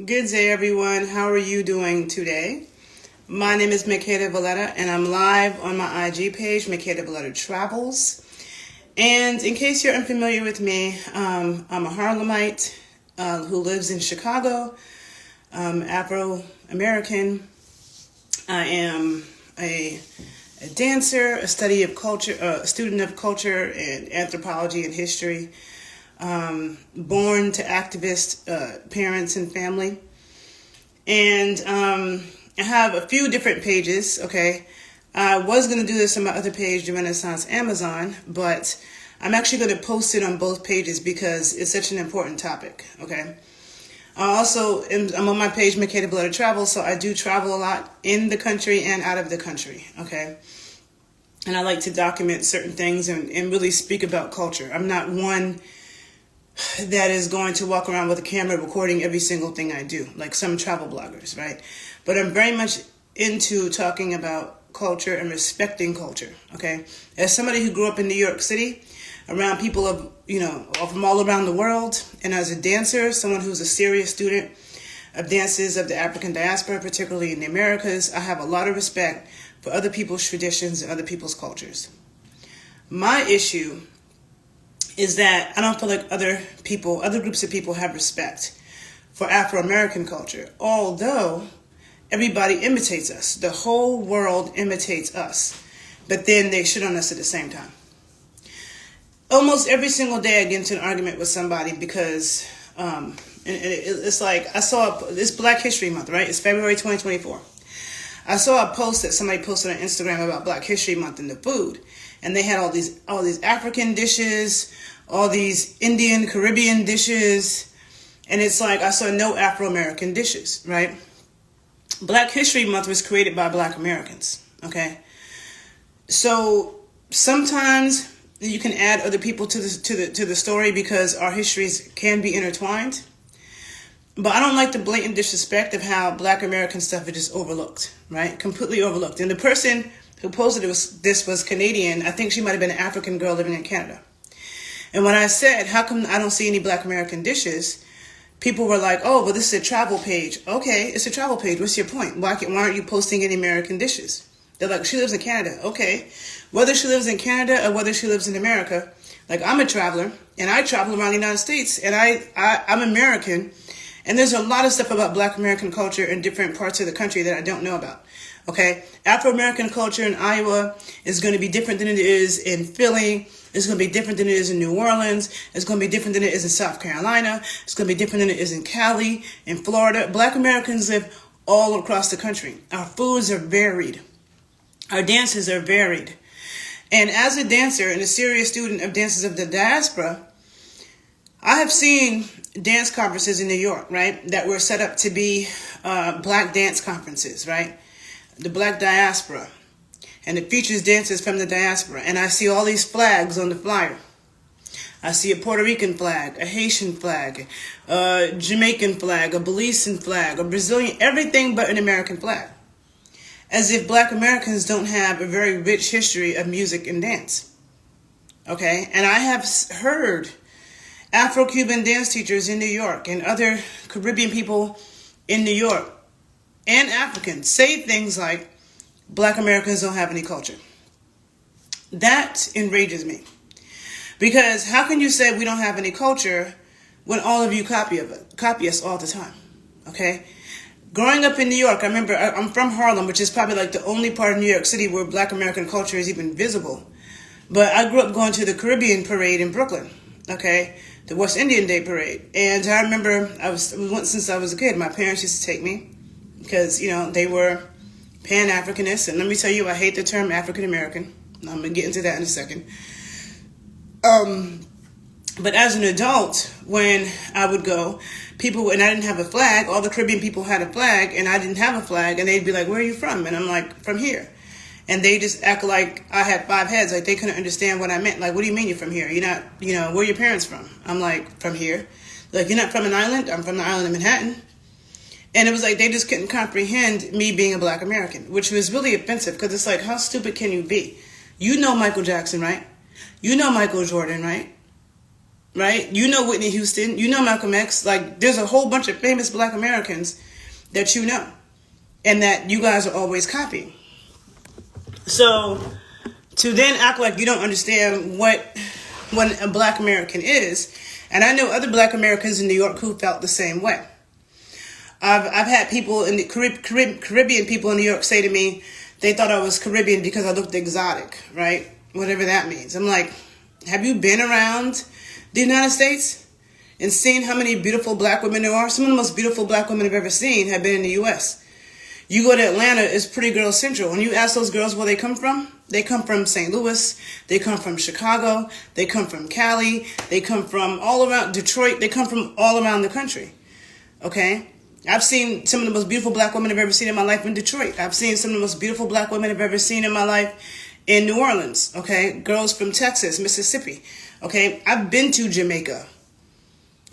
Good day, everyone. How are you doing today? My name is Makeda Valletta, and I'm live on my IG page, Makeda Valletta Travels. And in case you're unfamiliar with me, I'm a Harlemite who lives in Chicago, Afro-American. I am a dancer, a study of culture, a student of culture and anthropology and history. Born to activist parents and family. And I have a few different pages, okay? I was going to do this on my other page, the Renaissance Amazon, but I'm actually going to post it on both pages because it's such an important topic, okay? I'm on my page, Makeda Valletta Travel, so I do travel a lot in the country and out of the country, okay? And I like to document certain things and really speak about culture. I'm not one that is going to walk around with a camera recording every single thing I do, like some travel bloggers, right? But I'm very much into talking about culture and respecting culture, okay? As somebody who grew up in New York City, around people of, from all around the world, and as a dancer, someone who's a serious student of dances of the African diaspora, particularly in the Americas, I have a lot of respect for other people's traditions and other people's cultures. My issue is that I don't feel like other groups of people have respect for Afro-American culture, although everybody imitates us. The whole world imitates us, but then they shit on us at the same time. Almost every single day I get into an argument with somebody because it's like it's Black History Month, right? It's February 2024. I saw a post that somebody posted on Instagram about Black History Month and the food. And they had all these African dishes, all these Indian, Caribbean dishes. And it's like, I saw no Afro-American dishes, right? Black History Month was created by Black Americans, okay? So sometimes you can add other people to the story because our histories can be intertwined. But I don't like the blatant disrespect of how Black American stuff is just overlooked, right? Completely overlooked. And the person who posted this was Canadian. I think she might have been an African girl living in Canada. And when I said, how come I don't see any Black American dishes? People were like, oh, well, this is a travel page. Okay, it's a travel page. What's your point? Why aren't you posting any American dishes? They're like, she lives in Canada. Okay, whether she lives in Canada or whether she lives in America, like I'm a traveler and I travel around the United States and I'm American. And there's a lot of stuff about Black American culture in different parts of the country that I don't know about. Okay, Afro-American culture in Iowa is going to be different than it is in Philly. It's going to be different than it is in New Orleans. It's going to be different than it is in South Carolina. It's going to be different than it is in Cali, in Florida. Black Americans live all across the country. Our foods are varied. Our dances are varied. And as a dancer and a serious student of dances of the diaspora, I have seen dance conferences in New York, right, that were set up to be Black dance conferences, right? The Black diaspora, and it features dancers from the diaspora, and I see all these flags on the flyer. I see a Puerto Rican flag, a Haitian flag, a Jamaican flag, a Belizean flag, a Brazilian, everything but an American flag. As if Black Americans don't have a very rich history of music and dance. Okay, and I have heard Afro-Cuban dance teachers in New York and other Caribbean people in New York and Africans say things like, Black Americans don't have any culture. That enrages me. Because how can you say we don't have any culture when all of you copy us all the time? Okay? Growing up in New York, I remember, I'm from Harlem, which is probably like the only part of New York City where Black American culture is even visible. But I grew up going to the Caribbean parade in Brooklyn, okay? The West Indian Day parade. And I remember, since I was a kid, my parents used to take me because, they were Pan-Africanists. And let me tell you, I hate the term African-American. I'm going to get into that in a second. But as an adult, when I would go, and I didn't have a flag, all the Caribbean people had a flag, and I didn't have a flag, and they'd be like, where are you from? And I'm like, from here. And they just act like I had 5 heads, like they couldn't understand what I meant. Like, what do you mean you're from here? You're not, where are your parents from? I'm like, from here. Like, you're not from an island? I'm from the island of Manhattan. And it was like they just couldn't comprehend me being a Black American, which was really offensive because it's like, how stupid can you be? You know Michael Jackson, right? You know Michael Jordan, right? right? You know Whitney Houston, you know Malcolm X. Like, there's a whole bunch of famous Black Americans that you know, and that you guys are always copying. So to then act like you don't understand what a Black American is, and I know other Black Americans in New York who felt the same way. I've had people in the Caribbean people in New York say to me they thought I was Caribbean because I looked exotic, right? Whatever that means. I'm like, have you been around the United States and seen how many beautiful Black women there are? Some of the most beautiful Black women I've ever seen have been in the U.S. You go to Atlanta, it's Pretty Girl Central. When you ask those girls where they come from St. Louis, they come from Chicago, they come from Cali, they come from all around Detroit, they come from all around the country, okay? I've seen some of the most beautiful Black women I've ever seen in my life in Detroit. I've seen some of the most beautiful Black women I've ever seen in my life in New Orleans, okay? Girls from Texas, Mississippi, okay? I've been to Jamaica.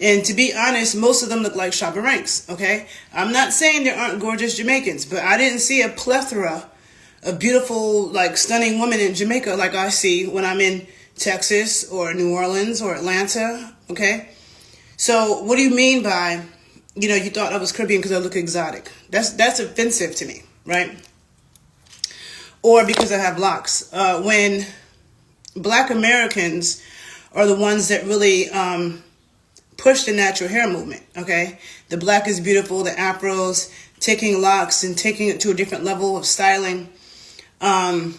And to be honest, most of them look like Shabba Ranks, okay? I'm not saying there aren't gorgeous Jamaicans, but I didn't see a plethora of beautiful, like, stunning women in Jamaica like I see when I'm in Texas or New Orleans or Atlanta, okay? So what do you mean by, you know, you thought I was Caribbean because I look exotic? That's offensive to me, right? Or because I have locks. When Black Americans are the ones that really push the natural hair movement, okay? The Black is Beautiful, the Afros, taking locks and taking it to a different level of styling. And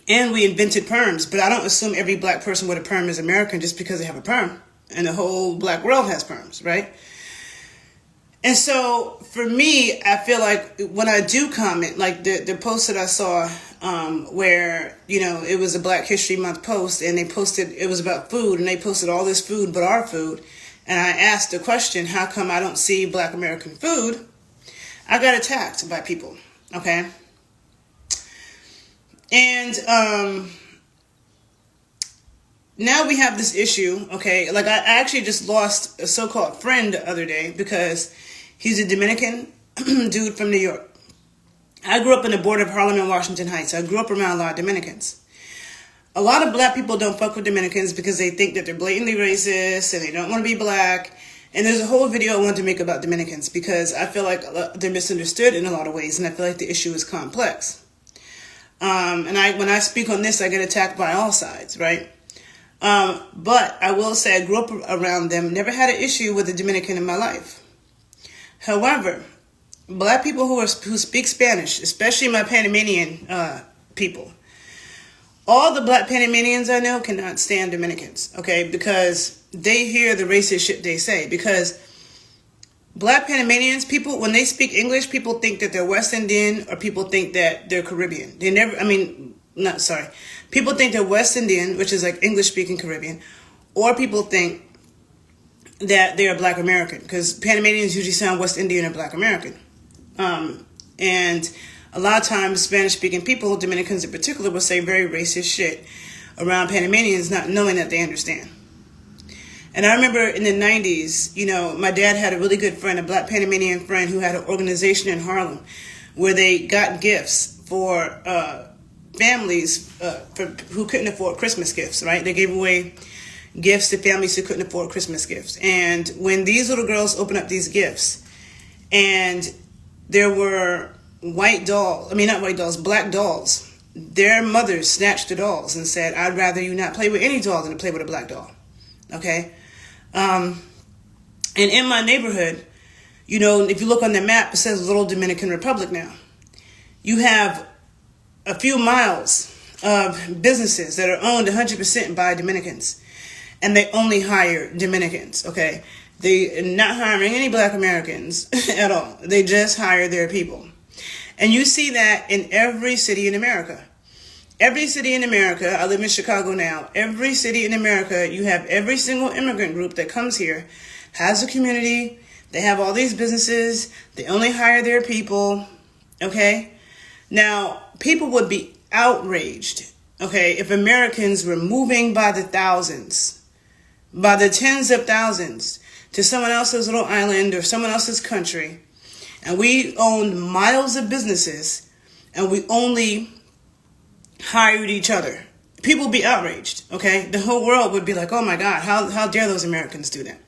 we invented perms, but I don't assume every Black person with a perm is American just because they have a perm. And the whole Black world has perms, right? And so for me, I feel like when I do comment, like the post that I saw where, you know, it was a Black History Month post and they posted, it was about food and they posted all this food but our food. And I asked the question, how come I don't see Black American food? I got attacked by people, okay? And now we have this issue, okay? Like I actually just lost a so-called friend the other day because he's a Dominican dude from New York. I grew up in the border of Harlem and Washington Heights. I grew up around a lot of Dominicans. A lot of Black people don't fuck with Dominicans because they think that they're blatantly racist and they don't want to be Black. And there's a whole video I wanted to make about Dominicans because I feel like they're misunderstood in a lot of ways, and I feel like the issue is complex. And when I speak on this, I get attacked by all sides, right? But I will say I grew up around them, never had an issue with a Dominican in my life. However, Black people who speak Spanish, especially my Panamanian people, all the Black Panamanians I know cannot stand Dominicans, okay? Because they hear the racist shit they say. Because Black Panamanians, people, when they speak English, people think that they're West Indian or people think that they're Caribbean. People think they're West Indian, which is like English-speaking Caribbean, or people think that they're Black American, because Panamanians usually sound West Indian or Black American. And a lot of times Spanish-speaking people, Dominicans in particular, will say very racist shit around Panamanians, not knowing that they understand. And I remember in the 90s, you know, my dad had a really good friend, a Black Panamanian friend, who had an organization in Harlem where they got gifts for families who couldn't afford Christmas gifts, right? They gave away gifts to families who couldn't afford Christmas gifts. And when these little girls opened up these gifts, and there were Black dolls, their mothers snatched the dolls and said, I'd rather you not play with any doll than to play with a Black doll, okay? And in my neighborhood, you know, if you look on the map, it says Little Dominican Republic now. You have a few miles of businesses that are owned 100% by Dominicans. And they only hire Dominicans, okay? They're not hiring any Black Americans at all. They just hire their people. And you see that in every city in America. Every city in America, I live in Chicago now, every city in America, you have every single immigrant group that comes here, has a community, they have all these businesses, they only hire their people, okay? Now, people would be outraged, okay, if Americans were moving by the thousands, by the tens of thousands, to someone else's little island or someone else's country, and we owned miles of businesses, and we only hired each other, people would be outraged, okay? The whole world would be like, oh my God, how dare those Americans do that?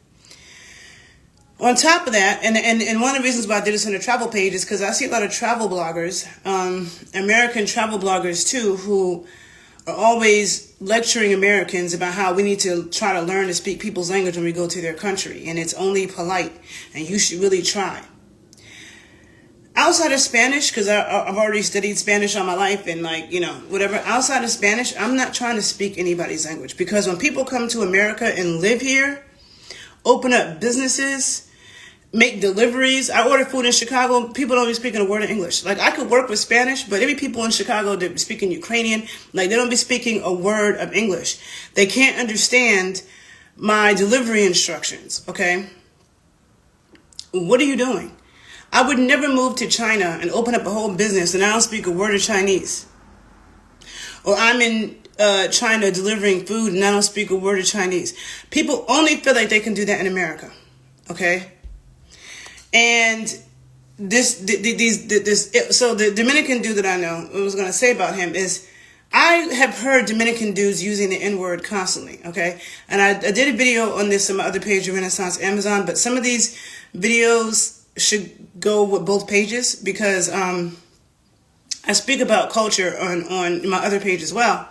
On top of that, and one of the reasons why I did this on the travel page is because I see a lot of travel bloggers, American travel bloggers too, who are always lecturing Americans about how we need to try to learn to speak people's language when we go to their country, and it's only polite, and you should really try. Outside of Spanish, because I've already studied Spanish all my life, and like, you know, whatever, outside of Spanish, I'm not trying to speak anybody's language, because when people come to America and live here, open up businesses, make deliveries. I order food in Chicago. People don't be speaking a word of English. Like, I could work with Spanish, but every people in Chicago, they're speaking Ukrainian. Like, they don't be speaking a word of English. They can't understand my delivery instructions, okay? What are you doing? I would never move to China and open up a whole business and I don't speak a word of Chinese. Or I'm in China delivering food and I don't speak a word of Chinese. People only feel like they can do that in America, okay? And so the Dominican dude that I know, what I was going to say about him is, I have heard Dominican dudes using the N-word constantly, okay? And I did a video on this on my other page, Renaissance Amazon, but some of these videos should go with both pages because I speak about culture on my other page as well.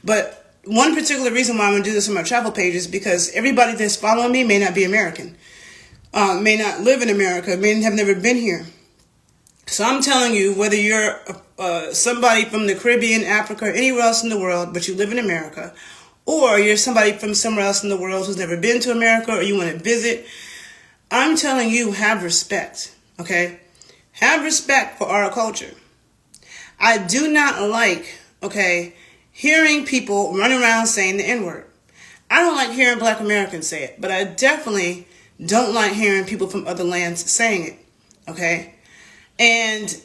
But one particular reason why I'm going to do this on my travel page is because everybody that's following me may not be American. May not live in America, may have never been here. So I'm telling you, whether you're somebody from the Caribbean, Africa, or anywhere else in the world, but you live in America, or you're somebody from somewhere else in the world who's never been to America, or you want to visit, I'm telling you, have respect, okay? Have respect for our culture. I do not like, okay, hearing people run around saying the N-word. I don't like hearing Black Americans say it, but I definitely don't like hearing people from other lands saying it, okay? And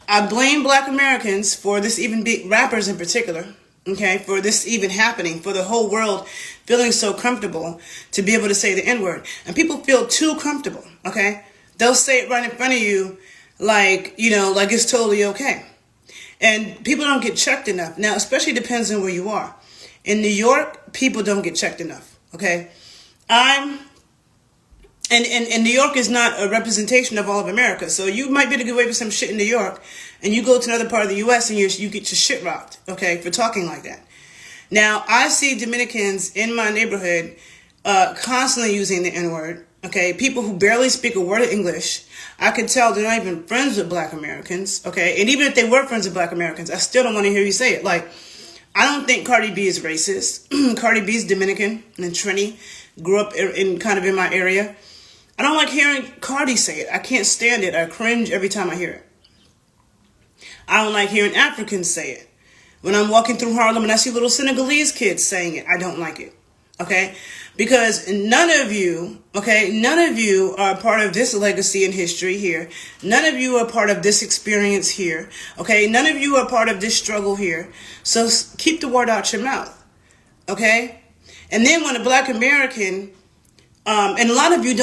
I blame Black Americans for this, even rappers in particular, okay, for this even happening, for the whole world feeling so comfortable to be able to say the N-word. And people feel too comfortable, okay? They'll say it right in front of you like, you know, like it's totally okay. And people don't get checked enough. Now, especially depends on where you are. In New York, people don't get checked enough, okay? And New York is not a representation of all of America. So you might be able to get away with some shit in New York, and you go to another part of the U.S. and you get your shit rocked, okay, for talking like that. Now, I see Dominicans in my neighborhood constantly using the N-word, okay, people who barely speak a word of English. I can tell they're not even friends with Black Americans, okay, and even if they were friends with Black Americans, I still don't want to hear you say it. Like, I don't think Cardi B is racist. Cardi B is Dominican and Trini, grew up in kind of in my area. I don't like hearing Cardi say it. I can't stand it. I cringe every time I hear it. I don't like hearing Africans say it. When I'm walking through Harlem and I see little Senegalese kids saying it, I don't like it. Okay? Because none of you, okay, none of you are part of this legacy and history here. None of you are part of this experience here. Okay? None of you are part of this struggle here. So keep the word out your mouth. Okay? And then when a Black American, and a lot of you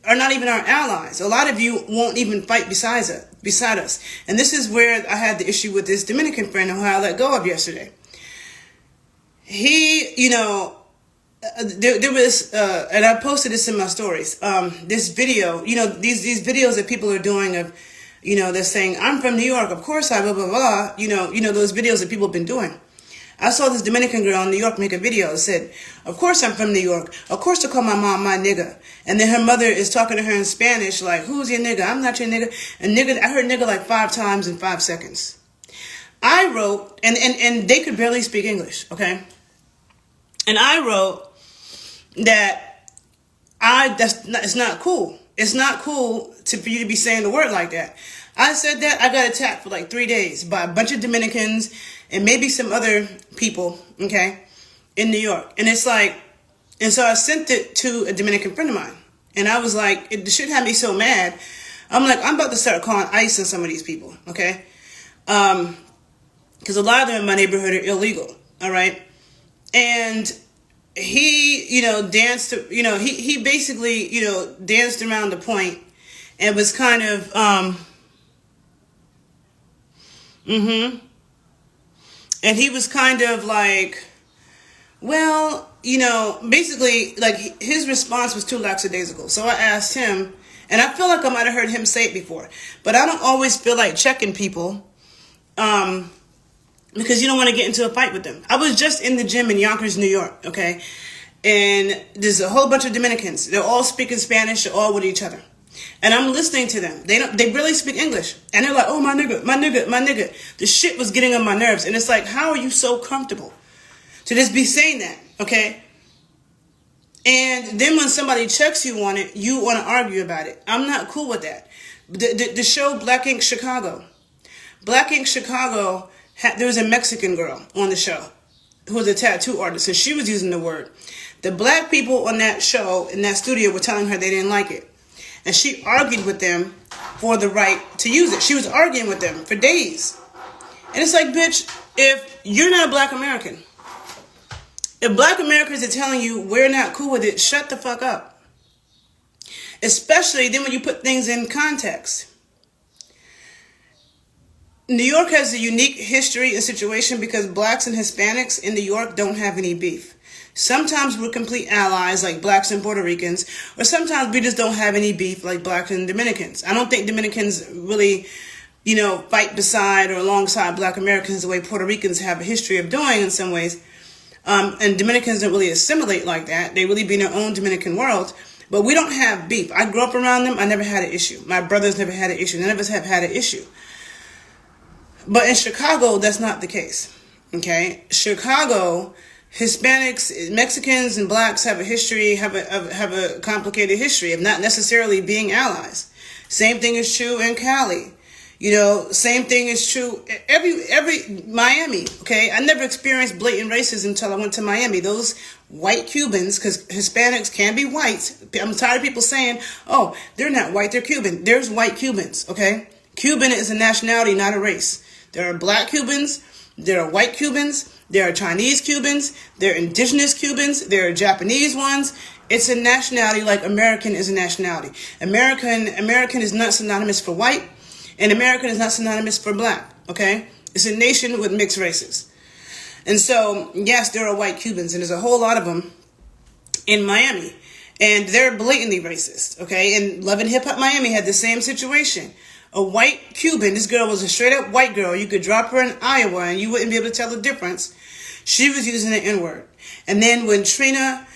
are not even our allies. A lot of you won't even fight beside us. And this is where I had the issue with this Dominican friend who I let go of yesterday. He, you know, there was, and I posted this in my stories, this video, you know, these videos that people are doing of, you know, they're saying, I'm from New York, of course I blah, blah, blah, you know, those videos that people have been doing. I saw this Dominican girl in New York make a video that said, of course I'm from New York. Of course to call my mom my nigga. And then her mother is talking to her in Spanish like, who's your nigga? I'm not your nigga. And nigga, I heard nigga like 5 times in 5 seconds. I wrote, and they could barely speak English, okay? And I wrote that it's not cool. It's not cool for you to be saying the word like that. I said that, I got attacked for like 3 days by a bunch of Dominicans and maybe some other people, okay, in New York. And it's like, and so I sent it to a Dominican friend of mine. And I was like, it should have me so mad. I'm like, I'm about to start calling ICE on some of these people, okay? Because a lot of them in my neighborhood are illegal, all right? And he, you know, danced, you know, he basically, you know, danced around the point and was kind of, And he was kind of like, well, basically, like, his response was too lackadaisical. So I asked him, and I feel like I might have heard him say it before, but I don't always feel like checking people, because you don't want to get into a fight with them. I was just in the gym in Yonkers, New York, okay? And there's a whole bunch of Dominicans. They're all speaking Spanish, they're all with each other. And I'm listening to them. They really speak English. And they're like, oh, my nigga, my nigga, my nigga. The shit was getting on my nerves. And it's like, how are you so comfortable to just be saying that, okay? And then when somebody checks you on it, you want to argue about it. I'm not cool with that. The show Black Ink Chicago. Black Ink Chicago, there was a Mexican girl on the show who was a tattoo artist, and she was using the word. The black people on that show, in that studio, were telling her they didn't like it. And she argued with them for the right to use it. She was arguing with them for days. And it's like, bitch, if you're not a black American, if black Americans are telling you we're not cool with it, shut the fuck up. Especially then when you put things in context. New York has a unique history and situation because blacks and Hispanics in New York don't have any beef. Sometimes we're complete allies like blacks and Puerto Ricans, or sometimes we just don't have any beef like blacks and Dominicans. I don't think Dominicans really, fight beside or alongside black Americans the way Puerto Ricans have a history of doing in some ways. And Dominicans don't really assimilate like that. They really be in their own Dominican world. But we don't have beef. I grew up around them. I never had an issue. My brothers never had an issue. None of us have had an issue. But in Chicago, that's not the case. Okay? Chicago, Hispanics, Mexicans, and blacks have a history, have a complicated history of not necessarily being allies. Same thing is true in Cali. Same thing is true every Miami. Okay, I never experienced blatant racism until I went to Miami. Those white Cubans, because Hispanics can be white. I'm tired of people saying, "Oh, they're not white, they're Cuban." There's white Cubans. Okay, Cuban is a nationality, not a race. There are black Cubans. There are white Cubans. There are Chinese Cubans. There are indigenous Cubans. There are Japanese ones. It's a nationality like American is a nationality. American is not synonymous for white, and American is not synonymous for black. Okay? It's a nation with mixed races. And so, yes, there are white Cubans, and there's a whole lot of them in Miami. And they're blatantly racist. Okay? And Love and Hip Hop Miami had the same situation. A white Cuban, this girl was a straight up white girl. You could drop her in Iowa and you wouldn't be able to tell the difference. She was using the N-word. And then when Trina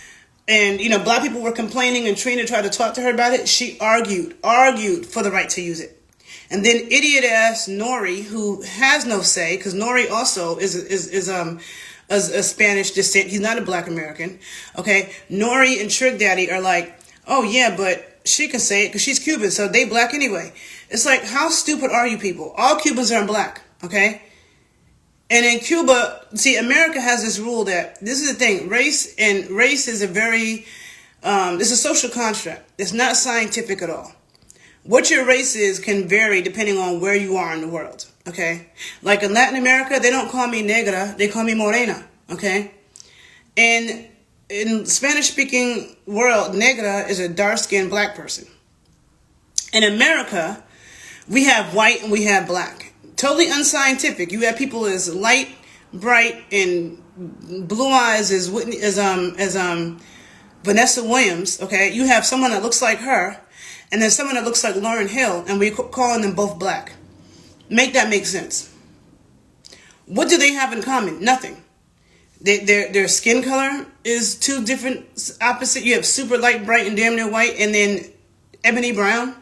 and, black people were complaining and Trina tried to talk to her about it, she argued for the right to use it. And then idiot ass Nori, who has no say, because Nori also is a Spanish descent. He's not a black American. Okay. Nori and Trick Daddy are like, oh yeah, but she can say it because she's Cuban, so they black anyway. It's like, how stupid are you people? All Cubans are black, okay? And in Cuba, see, America has this rule that, this is the thing, race is a very, it's a social construct. It's not scientific at all. What your race is can vary depending on where you are in the world, okay? Like in Latin America, they don't call me negra, they call me morena, okay? And in Spanish-speaking world, negra is a dark-skinned black person. In America, we have white and we have black. Totally unscientific. You have people as light, bright, and blue eyes as Vanessa Williams. Okay, you have someone that looks like her, and then someone that looks like Lauryn Hill, and we're calling them both black. Make that make sense. What do they have in common? Nothing. Their skin color is two different opposite. You have super light, bright, and damn near white, and then ebony brown,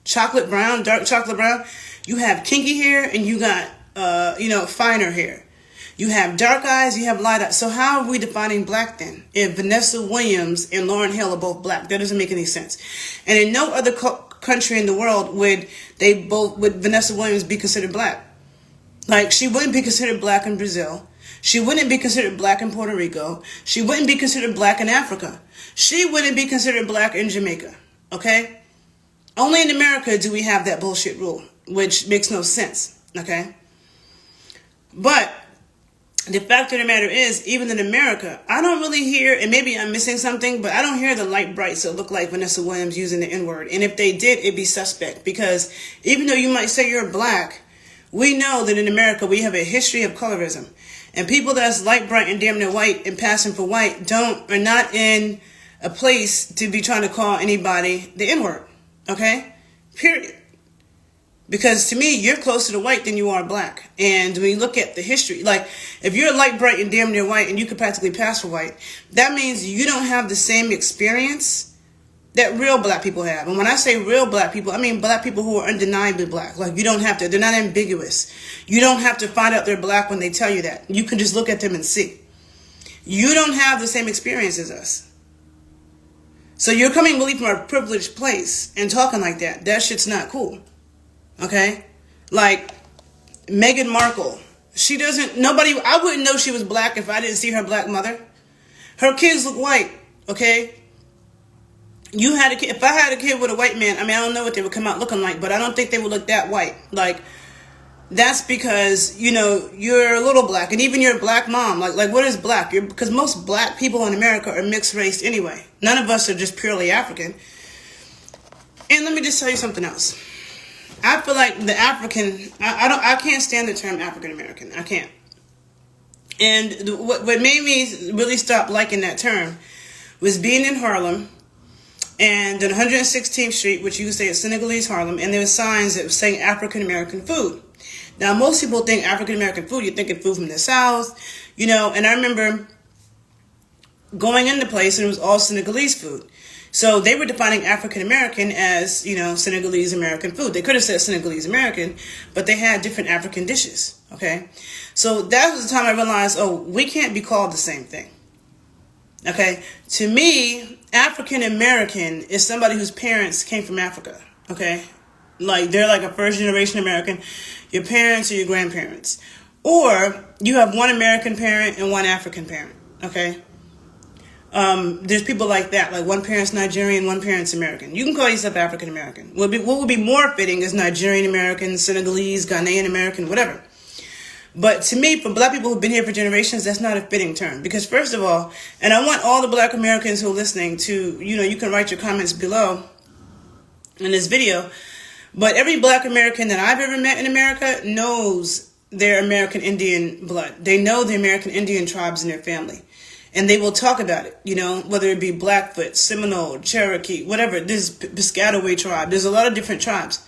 chocolate brown, dark chocolate brown. You have kinky hair, and you got finer hair. You have dark eyes, you have light eyes. So how are we defining black then? If Vanessa Williams and Lauryn Hill are both black, that doesn't make any sense. And in no other country in the world would Vanessa Williams be considered black. Like, she wouldn't be considered black in Brazil. She wouldn't be considered black in Puerto Rico. She wouldn't be considered black in Africa. She wouldn't be considered black in Jamaica. Okay? Only in America do we have that bullshit rule, which makes no sense. Okay? But the fact of the matter is, even in America, I don't really hear, and maybe I'm missing something, but I don't hear the light brights that look like Vanessa Williams using the N-word. And if they did, it'd be suspect. Because even though you might say you're black, We know that in America we have a history of colorism. And people that's light, bright, and damn near white and passing for white are not in a place to be trying to call anybody the N-word. Okay? Period. Because to me, you're closer to white than you are black. And when you look at the history, like if you're light, bright, and damn near white and you could practically pass for white, that means you don't have the same experience that real black people have. And when I say real black people, I mean black people who are undeniably black. Like you don't have to, they're not ambiguous. You don't have to find out they're black when they tell you that. You can just look at them and see. You don't have the same experience as us. So you're coming really from a privileged place and talking like that. That shit's not cool. Okay? Like Meghan Markle. I wouldn't know she was black if I didn't see her black mother. Her kids look white. Okay? If I had a kid with a white man, I mean, I don't know what they would come out looking like, but I don't think they would look that white. Like, that's because, you're a little black. And even your black mom, like what is black? Because most black people in America are mixed race anyway. None of us are just purely African. And let me just tell you something else. I feel like the African, I can't stand the term African American. I can't. And what made me really stop liking that term was being in Harlem and on 116th Street, which you could say is Senegalese Harlem, and there were signs that were saying African American food. Now, most people think African American food, you're thinking food from the South, and I remember going in the place and it was all Senegalese food. So they were defining African American as, Senegalese American food. They could have said Senegalese American, but they had different African dishes, okay? So that was the time I realized, we can't be called the same thing, okay? To me, African American is somebody whose parents came from Africa, okay? Like they're like a first generation American, your parents or your grandparents. Or you have one American parent and one African parent, okay? There's people like that, like one parent's Nigerian, one parent's American. You can call yourself African American. What would be more fitting is Nigerian American, Senegalese, Ghanaian American, whatever. But to me, for black people who've been here for generations, that's not a fitting term. Because first of all, and I want all the black Americans who are listening to, you can write your comments below in this video. But every black American that I've ever met in America knows their American Indian blood. They know the American Indian tribes in their family. And they will talk about it, whether it be Blackfoot, Seminole, Cherokee, whatever. This Piscataway tribe. There's a lot of different tribes.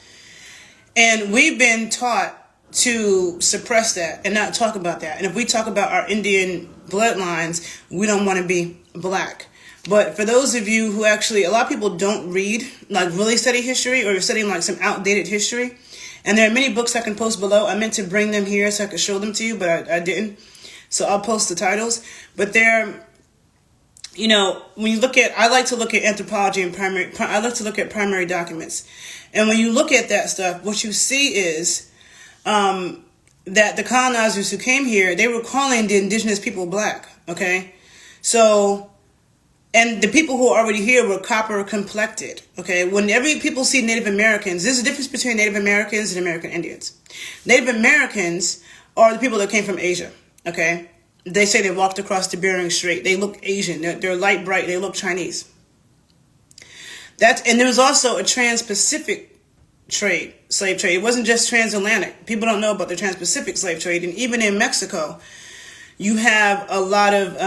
And we've been taught to suppress that and not talk about that. And if we talk about our Indian bloodlines, we don't want to be black. But for those of you who actually, a lot of people don't read, like really study history or studying like some outdated history. And there are many books I can post below. I meant to bring them here so I could show them to you, but I didn't. So I'll post the titles. But they're, when you look at, I like to look at anthropology and I like to look at primary documents. And when you look at that stuff, what you see is that the colonizers who came here, they were calling the indigenous people black, okay? So, and the people who are already here were copper complected, okay? Whenever people see Native Americans, there's a difference between Native Americans and American Indians. Native Americans are the people that came from Asia, okay? They say they walked across the Bering Strait. They look Asian. They're light, bright. They look Chinese. And there was also a trans-Pacific slave trade. It wasn't just transatlantic. People don't know about the trans-Pacific slave trade. And even in Mexico, you have a lot of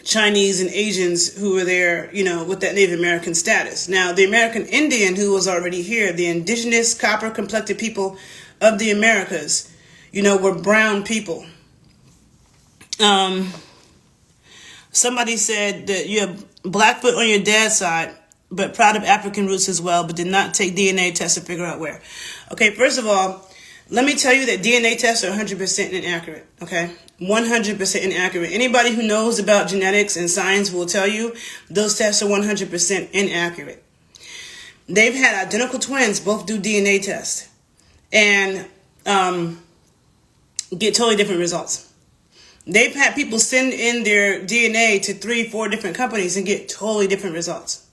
Chinese and Asians who were there, with that Native American status. Now, the American Indian who was already here, the indigenous copper-complected people of the Americas, were brown people. Somebody said that you have Blackfoot on your dad's side, but proud of African roots as well, but did not take DNA tests to figure out where. Okay, first of all, let me tell you that DNA tests are 100% inaccurate, okay? 100% inaccurate. Anybody who knows about genetics and science will tell you those tests are 100% inaccurate. They've had identical twins both do DNA tests and get totally different results. They've had people send in their DNA to 3-4 different companies and get totally different results.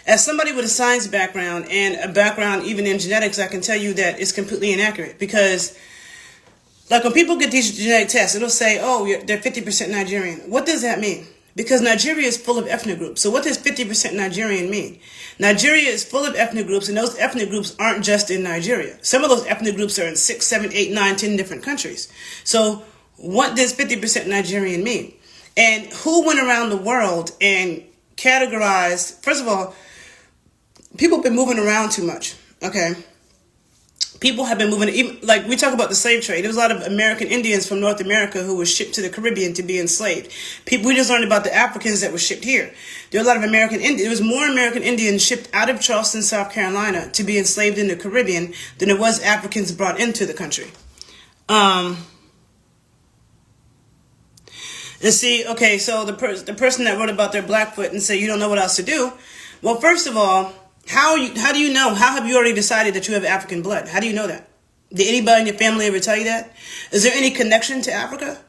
As somebody with a science background and a background even in genetics, I can tell you that it's completely inaccurate because, like, when people get these genetic tests, it'll say, they're 50% Nigerian. What does that mean? because Nigeria is full of ethnic groups. So what does 50% Nigerian mean? Nigeria is full of ethnic groups, and those ethnic groups aren't just in Nigeria. Some of those ethnic groups are in 6, 7, 8, 9, 10 different countries. So what does 50% Nigerian mean? And who went around the world and categorized? First of all, people have been moving around too much, okay? People have been moving, even, like we talk about the slave trade. There was a lot of American Indians from North America who were shipped to the Caribbean to be enslaved. We just learned about the Africans that were shipped here. There were a lot of American Indians. There was more American Indians shipped out of Charleston, South Carolina to be enslaved in the Caribbean than there was Africans brought into the country. And see, okay, so the person that wrote about their Blackfoot and said you don't know what else to do. Well, first of all, how do you know? How have you already decided that you have African blood? How do you know that? Did anybody in your family ever tell you that? Is there any connection to Africa?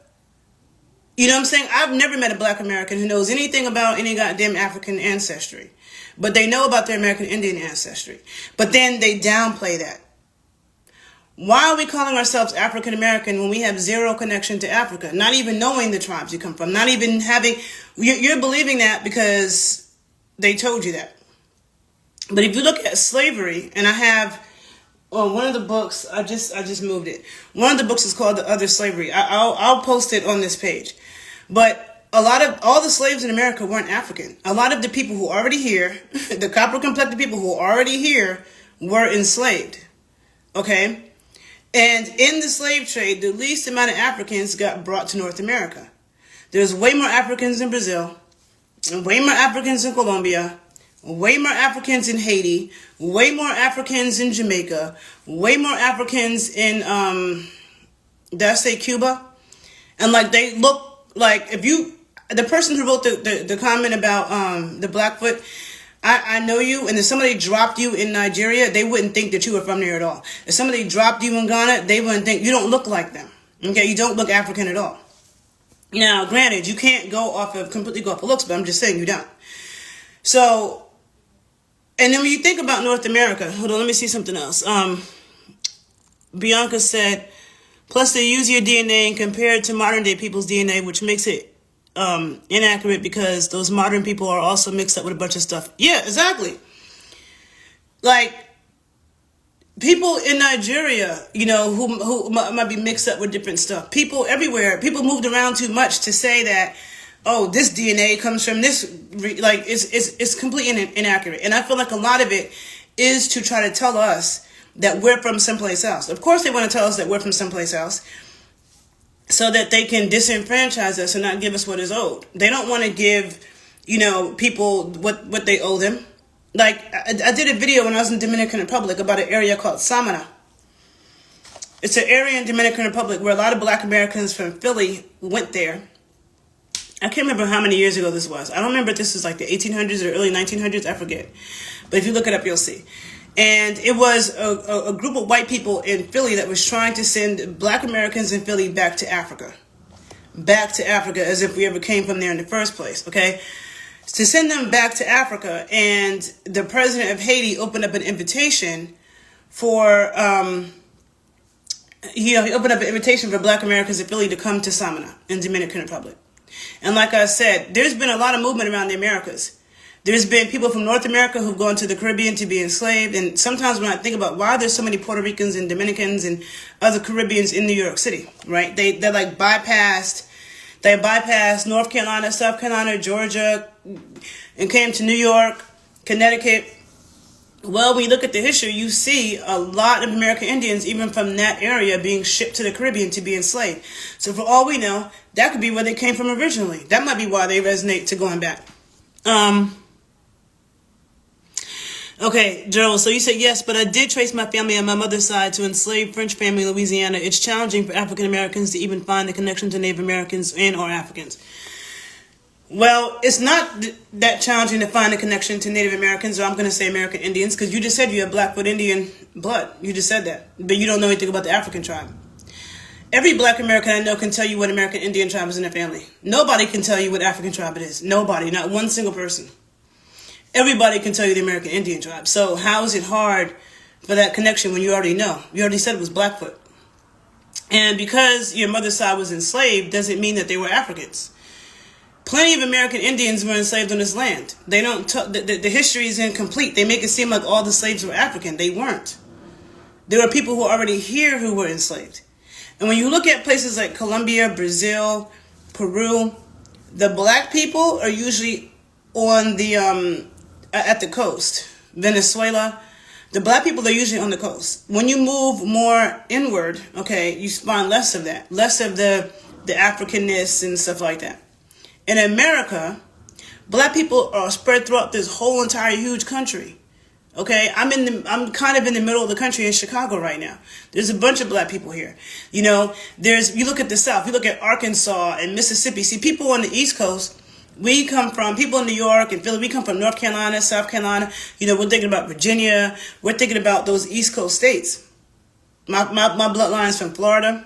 You know what I'm saying? I've never met a Black American who knows anything about any goddamn African ancestry. But they know about their American Indian ancestry. But then they downplay that. Why are we calling ourselves African American when we have zero connection to Africa? Not even knowing the tribes you come from. Not even having... You're believing that because they told you that. But if you look at slavery, and I have one of the books, I just moved it. One of the books is called The Other Slavery. I'll post it on this page. But all the slaves in America weren't African. A lot of the people who are already here, the copper-complected people who are already here, were enslaved. Okay? And in the slave trade, the least amount of Africans got brought to North America. There's way more Africans in Brazil, and way more Africans in Colombia, way more Africans in Haiti, way more Africans in Jamaica, way more Africans in, did I say Cuba? And like, they look like, the person who wrote the comment about the Blackfoot, I know you, and if somebody dropped you in Nigeria, they wouldn't think that you were from there at all. If somebody dropped you in Ghana, they wouldn't think, you don't look like them. Okay, you don't look African at all. Now, granted, you can't completely go off of looks, but I'm just saying you don't. So, and then when you think about North America, hold on, let me see something else. Bianca said, plus they use your DNA and compare it to modern day people's DNA, which makes it inaccurate because those modern people are also mixed up with a bunch of stuff. Yeah, exactly. Like, people in Nigeria, who might be mixed up with different stuff. People everywhere, people moved around too much to say that, oh, this DNA comes from this, like, it's completely inaccurate. And I feel like a lot of it is to try to tell us that we're from someplace else. Of course they want to tell us that we're from someplace else so that they can disenfranchise us and not give us what is owed. They don't want to give, people what they owe them. Like, I did a video when I was in Dominican Republic about an area called Samana. It's an area in Dominican Republic where a lot of Black Americans from Philly went there. I can't remember how many years ago this was. I don't remember if this was like the 1800s or early 1900s. I forget. But if you look it up, you'll see. And it was a group of white people in Philly that was trying to send Black Americans in Philly back to Africa. Back to Africa, as if we ever came from there in the first place, okay? To send them back to Africa. And the president of Haiti opened up an invitation for... he opened up an invitation for Black Americans in Philly to come to Samana in Dominican Republic. And like I said, there's been a lot of movement around the Americas. There's been people from North America who've gone to the Caribbean to be enslaved. And sometimes when I think about why there's so many Puerto Ricans and Dominicans and other Caribbeans in New York City, right? They bypassed North Carolina, South Carolina, Georgia, and came to New York, Connecticut. Well, when you look at the history, you see a lot of American Indians, even from that area, being shipped to the Caribbean to be enslaved. So for all we know, that could be where they came from originally. That might be why they resonate to going back. Okay, Gerald, so you said yes, but I did trace my family on my mother's side to enslaved French family in Louisiana. It's challenging for African Americans to even find a connection to Native Americans and or Africans. Well, it's not that challenging to find a connection to Native Americans, or I'm going to say American Indians, because you just said you have Blackfoot Indian blood. You just said that. But you don't know anything about the African tribe. Every Black American I know can tell you what American Indian tribe is in their family. Nobody can tell you what African tribe it is. Nobody. Not one single person. Everybody can tell you the American Indian tribe. So how is it hard for that connection when you already know? You already said it was Blackfoot. And because your mother's side was enslaved doesn't mean that they were Africans. Plenty of American Indians were enslaved on this land. They don't. The history is incomplete. They make it seem like all the slaves were African. They weren't. There were people who were already here who were enslaved. And when you look at places like Colombia, Brazil, Peru, the black people are usually on the at the coast. Venezuela, the black people are usually on the coast. When you move more inward, okay, you find less of that, less of the Africanness and stuff like that. In America, black people are spread throughout this whole entire huge country. Okay, I'm kind of in the middle of the country in Chicago right now. There's a bunch of black people here. You know, you look at the South, you look at Arkansas and Mississippi. See, people on the East Coast, we come from, people in New York and Philly, we come from North Carolina, South Carolina. You know, we're thinking about Virginia. We're thinking about those East Coast states. My bloodline's from Florida.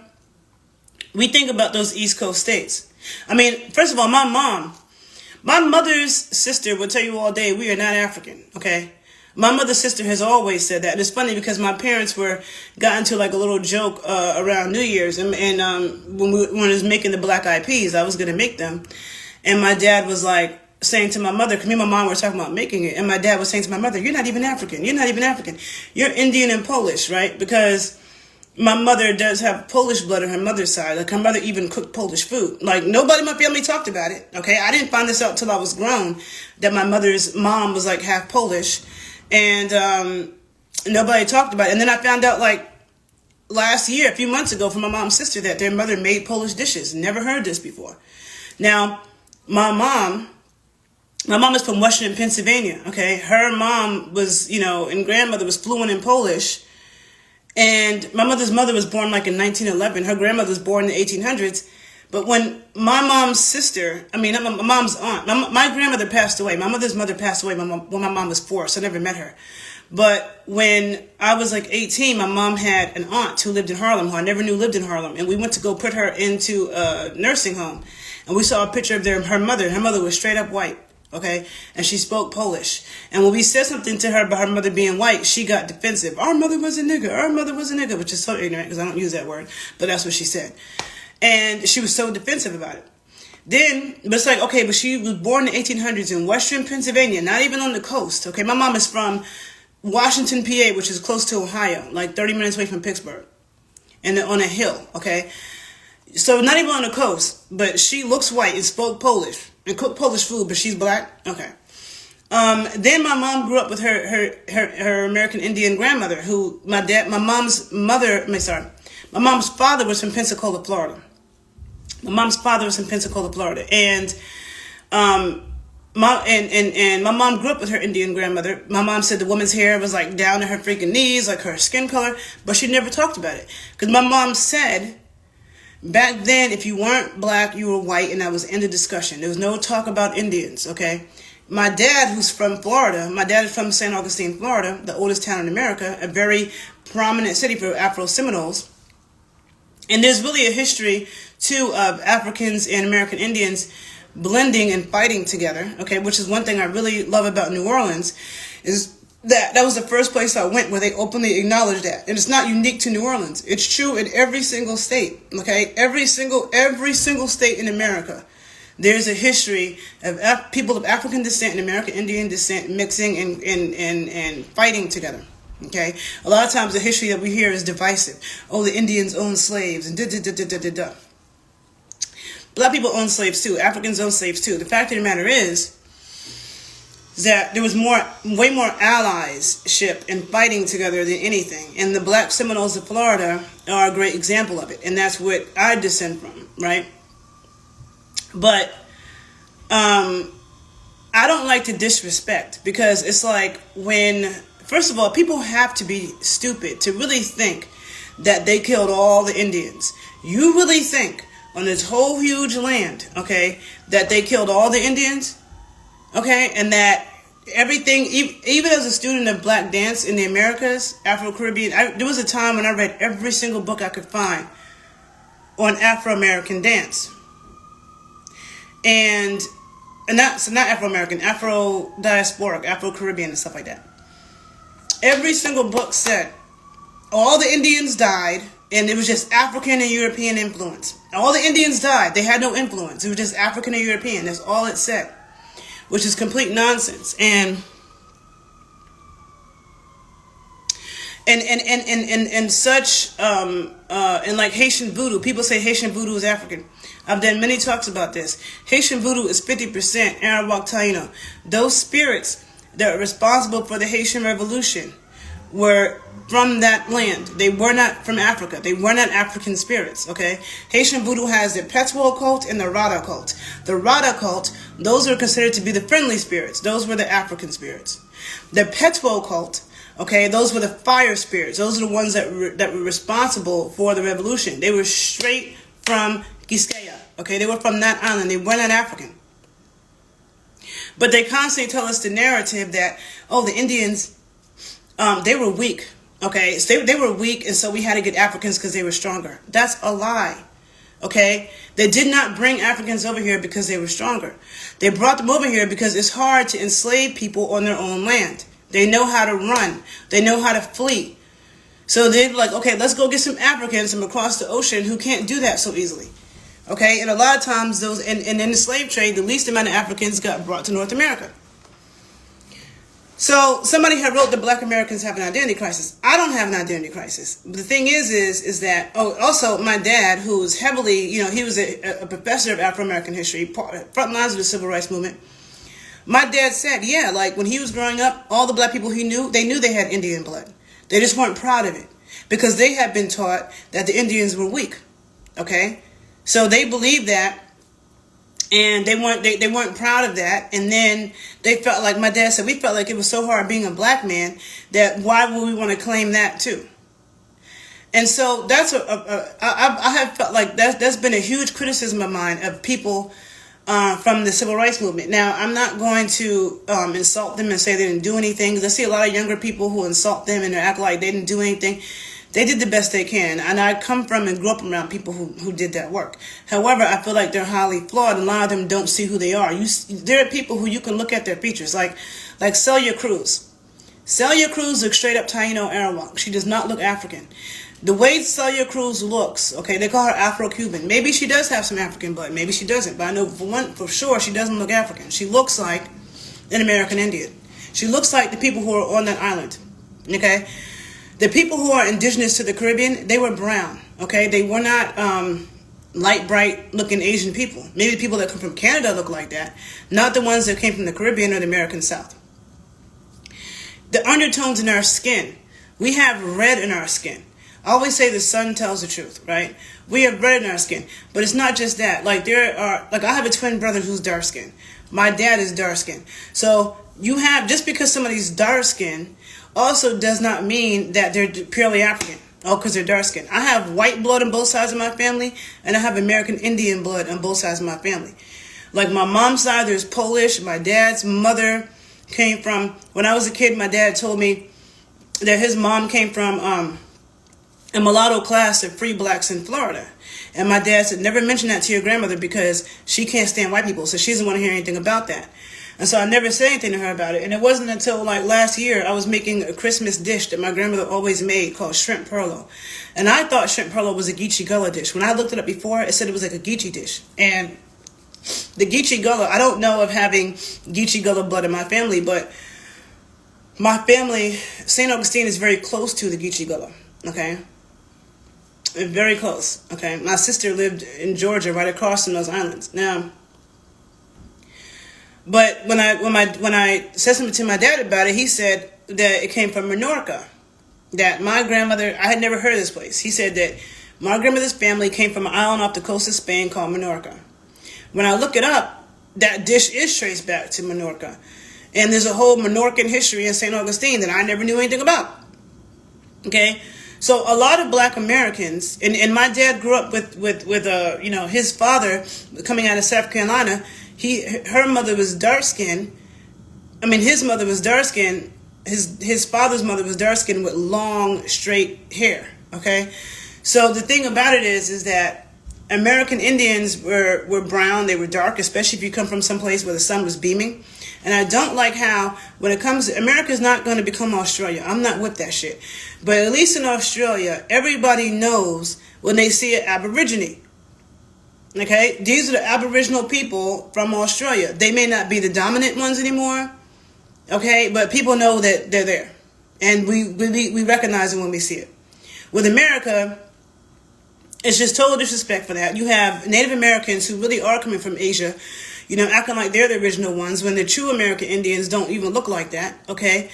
We think about those East Coast states. I mean, first of all, my mother's sister would tell you all day, we are not African, okay? My mother's sister has always said that. And it's funny because my parents got into like a little joke around New Year's. And when I was making the black eyed peas, I was going to make them. And my dad was like saying to my mother, because me and my mom were talking about making it. And my dad was saying to my mother, you're not even African. You're not even African. You're Indian and Polish, right? Because my mother does have Polish blood on her mother's side. Like her mother even cooked Polish food. Like nobody in my family talked about it. Okay. I didn't find this out till I was grown that my mother's mom was like half Polish. And nobody talked about it. And then I found out like last year, a few months ago, from my mom's sister that their mother made Polish dishes. Never heard this before. Now, my mom is from Western Pennsylvania. Okay. Her mom was, and grandmother was fluent in Polish. And my mother's mother was born like in 1911. Her grandmother was born in the 1800s. But when my mom's sister, my mom's aunt, my grandmother passed away. My mother's mother passed away when my mom was 4, so I never met her. But when I was like 18, my mom had an aunt who lived in Harlem, who I never knew lived in Harlem. And we went to go put her into a nursing home. And we saw a picture of her mother. Her mother was straight up white, okay? And she spoke Polish. And when we said something to her about her mother being white, she got defensive. Our mother was a nigger. Our mother was a nigger, which is so ignorant because I don't use that word. But that's what she said. And she was so defensive about it. But it's like, okay, but she was born in the 1800s in Western Pennsylvania, not even on the coast. Okay, my mom is from Washington, PA, which is close to Ohio, like 30 minutes away from Pittsburgh, and on a hill, okay? So not even on the coast, but she looks white and spoke Polish and cooked Polish food, but she's black. Okay. Then my mom grew up with her American Indian grandmother, who my mom's father was from Pensacola, Florida. My mom's father was from Pensacola, Florida. And my mom grew up with her Indian grandmother. My mom said the woman's hair was like down to her freaking knees, like her skin color, but she never talked about it. Because my mom said back then, if you weren't black, you were white, and that was the end of discussion. There was no talk about Indians, okay? My dad, who's from Florida, my dad is from St. Augustine, Florida, the oldest town in America, a very prominent city for Afro Seminoles. And there's really a history, too, of Africans and American Indians blending and fighting together, okay, which is one thing I really love about New Orleans, is that was the first place I went where they openly acknowledged that. And it's not unique to New Orleans. It's true in every single state, okay? Every single state in America. There's a history of people of African descent and American Indian descent mixing and fighting together. Okay, a lot of times the history that we hear is divisive. Oh, the Indians own slaves and da. Black people own slaves too. Africans own slaves too. The fact of the matter is that there was way more allyship and fighting together than anything. And the Black Seminoles of Florida are a great example of it. And that's what I descend from, right? But I don't like to disrespect, because it's like first of all, people have to be stupid to really think that they killed all the Indians. You really think on this whole huge land, okay, that they killed all the Indians, okay, and that everything, even as a student of black dance in the Americas, Afro-Caribbean, there was a time when I read every single book I could find on Afro-American dance. And not Afro-American, Afro-diasporic, Afro-Caribbean and stuff like that. Every single book said all the Indians died And it was just African and European influence. All the Indians died. They had no influence. It was just African and European. That's all it said, which is complete nonsense. And such and like Haitian voodoo, people say Haitian voodoo is African. I've done many talks about this. Haitian voodoo is 50% Arawak Taino. Those spirits that are responsible for the Haitian Revolution were from that land. They were not from Africa. They were not African spirits, okay? Haitian voodoo has the Petuel cult and the Rada cult. The Rada cult, those are considered to be the friendly spirits. Those were the African spirits. The Petuel cult, okay, those were the fire spirits. Those are the ones that were responsible for the revolution. They were straight from Quisqueya, okay? They were from that island. They were not African. But they constantly tell us the narrative that, oh, the Indians, they were weak, okay? So they were weak, and so we had to get Africans because they were stronger. That's a lie, okay? They did not bring Africans over here because they were stronger. They brought them over here because it's hard to enslave people on their own land. They know how to run. They know how to flee. So they're like, okay, let's go get some Africans from across the ocean who can't do that so easily. Okay, and a lot of times those, and in the slave trade, the least amount of Africans got brought to North America. So somebody had wrote that Black Americans have an identity crisis. I don't have an identity crisis. But the thing is that, oh, also my dad, who was heavily, he was a professor of Afro-American history, front lines of the Civil Rights Movement. My dad said, yeah, like when he was growing up, all the Black people he knew, they knew they had Indian blood. They just weren't proud of it because they had been taught that the Indians were weak. Okay, so they believed that, and they weren't proud of that. And then they felt like, my dad said, we felt like it was so hard being a Black man that why would we want to claim that too? And so that's I have felt like that's been a huge criticism of mine of people from the Civil Rights Movement. Now, I'm not going to insult them and say they didn't do anything, because I see a lot of younger people who insult them and they act like they didn't do anything. They did the best they can, and I come from and grew up around people who did that work. However, I feel like they're highly flawed, and a lot of them don't see who they are. There are people who you can look at their features, like Celia Cruz. Celia Cruz looks straight up Taino Arawak. She does not look African. The way Celia Cruz looks, okay, they call her Afro-Cuban. Maybe she does have some African blood. Maybe she doesn't. But I know for sure she doesn't look African. She looks like an American Indian. She looks like the people who are on that island, okay? The people who are indigenous to the Caribbean, they were brown, okay? They were not light, bright-looking Asian people. Maybe the people that come from Canada look like that, not the ones that came from the Caribbean or the American South. The undertones in our skin, we have red in our skin. I always say the sun tells the truth, right? We have red in our skin, but it's not just that. I have a twin brother who's dark skinned. My dad is dark skinned. So you have, just because somebody's dark skinned also does not mean that they're purely African. Oh, because they're dark skinned. I have white blood on both sides of my family, and I have American Indian blood on both sides of my family. Like my mom's side, there's Polish. My dad's mother came from, when I was a kid, my dad told me that his mom came from a mulatto class of free blacks in Florida. And my dad said, never mention that to your grandmother because she can't stand white people, so she doesn't want to hear anything about that. And so I never said anything to her about it. And it wasn't until last year I was making a Christmas dish that my grandmother always made called shrimp perlo. And I thought shrimp perlo was a Geechee Gullah dish. When I looked it up before, it said it was like a Geechee dish. And the Geechee Gullah, I don't know of having Geechee Gullah blood in my family, but my family, St. Augustine, is very close to the Geechee Gullah, okay? Very close, okay? My sister lived in Georgia, right across from those islands. Now, but when I said something to my dad about it, he said that it came from Menorca. That my grandmother, I had never heard of this place. He said that my grandmother's family came from an island off the coast of Spain called Menorca. When I look it up, that dish is traced back to Menorca. And there's a whole Menorcan history in St. Augustine that I never knew anything about. Okay? So a lot of black Americans, and my dad grew up with his father coming out of South Carolina. Her mother was dark skinned. I mean, his mother was dark skinned. His father's mother was dark skinned with long, straight hair. Okay? So the thing about it is that American Indians were brown. They were dark, especially if you come from someplace where the sun was beaming. And I don't like how, when it comes to, America's not going to become Australia. I'm not with that shit. But at least in Australia, everybody knows when they see an Aborigine. Okay? These are the Aboriginal people from Australia. They may not be the dominant ones anymore. Okay? But people know that they're there. And we recognize them when we see it. With America, it's just total disrespect for that. You have Native Americans who really are coming from Asia, you know, acting like they're the original ones when the true American Indians don't even look like that, okay?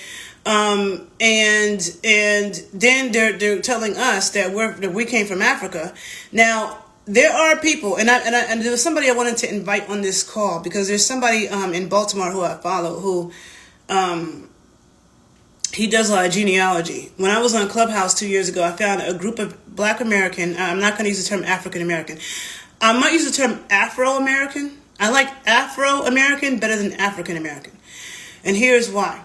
And then they're telling us that we came from Africa. Now, there are people, and there was somebody I wanted to invite on this call, because there's somebody in Baltimore who I follow who he does a lot of genealogy. When I was on Clubhouse 2 years ago, I found a group of Black American. I'm not going to use the term African American. I might use the term Afro American. I like Afro American better than African American, and here's why.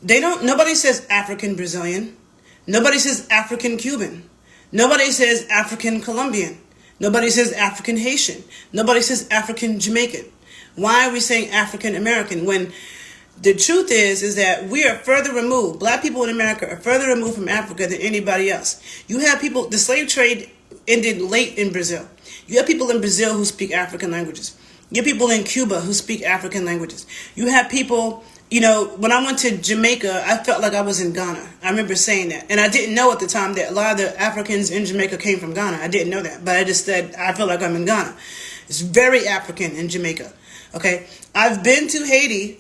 Nobody says African Brazilian. Nobody says African Cuban. Nobody says African Colombian. Nobody says African Haitian. Nobody says African Jamaican. Why are we saying African American when the truth is that we are further removed? Black people in America are further removed from Africa than anybody else. You have people, the slave trade ended late in Brazil. You have people in Brazil who speak African languages. You have people in Cuba who speak African languages. You have people, you know, when I went to Jamaica, I felt like I was in Ghana. I remember saying that. And I didn't know at the time that a lot of the Africans in Jamaica came from Ghana. I didn't know that. But I just said, I feel like I'm in Ghana. It's very African in Jamaica. Okay? I've been to Haiti.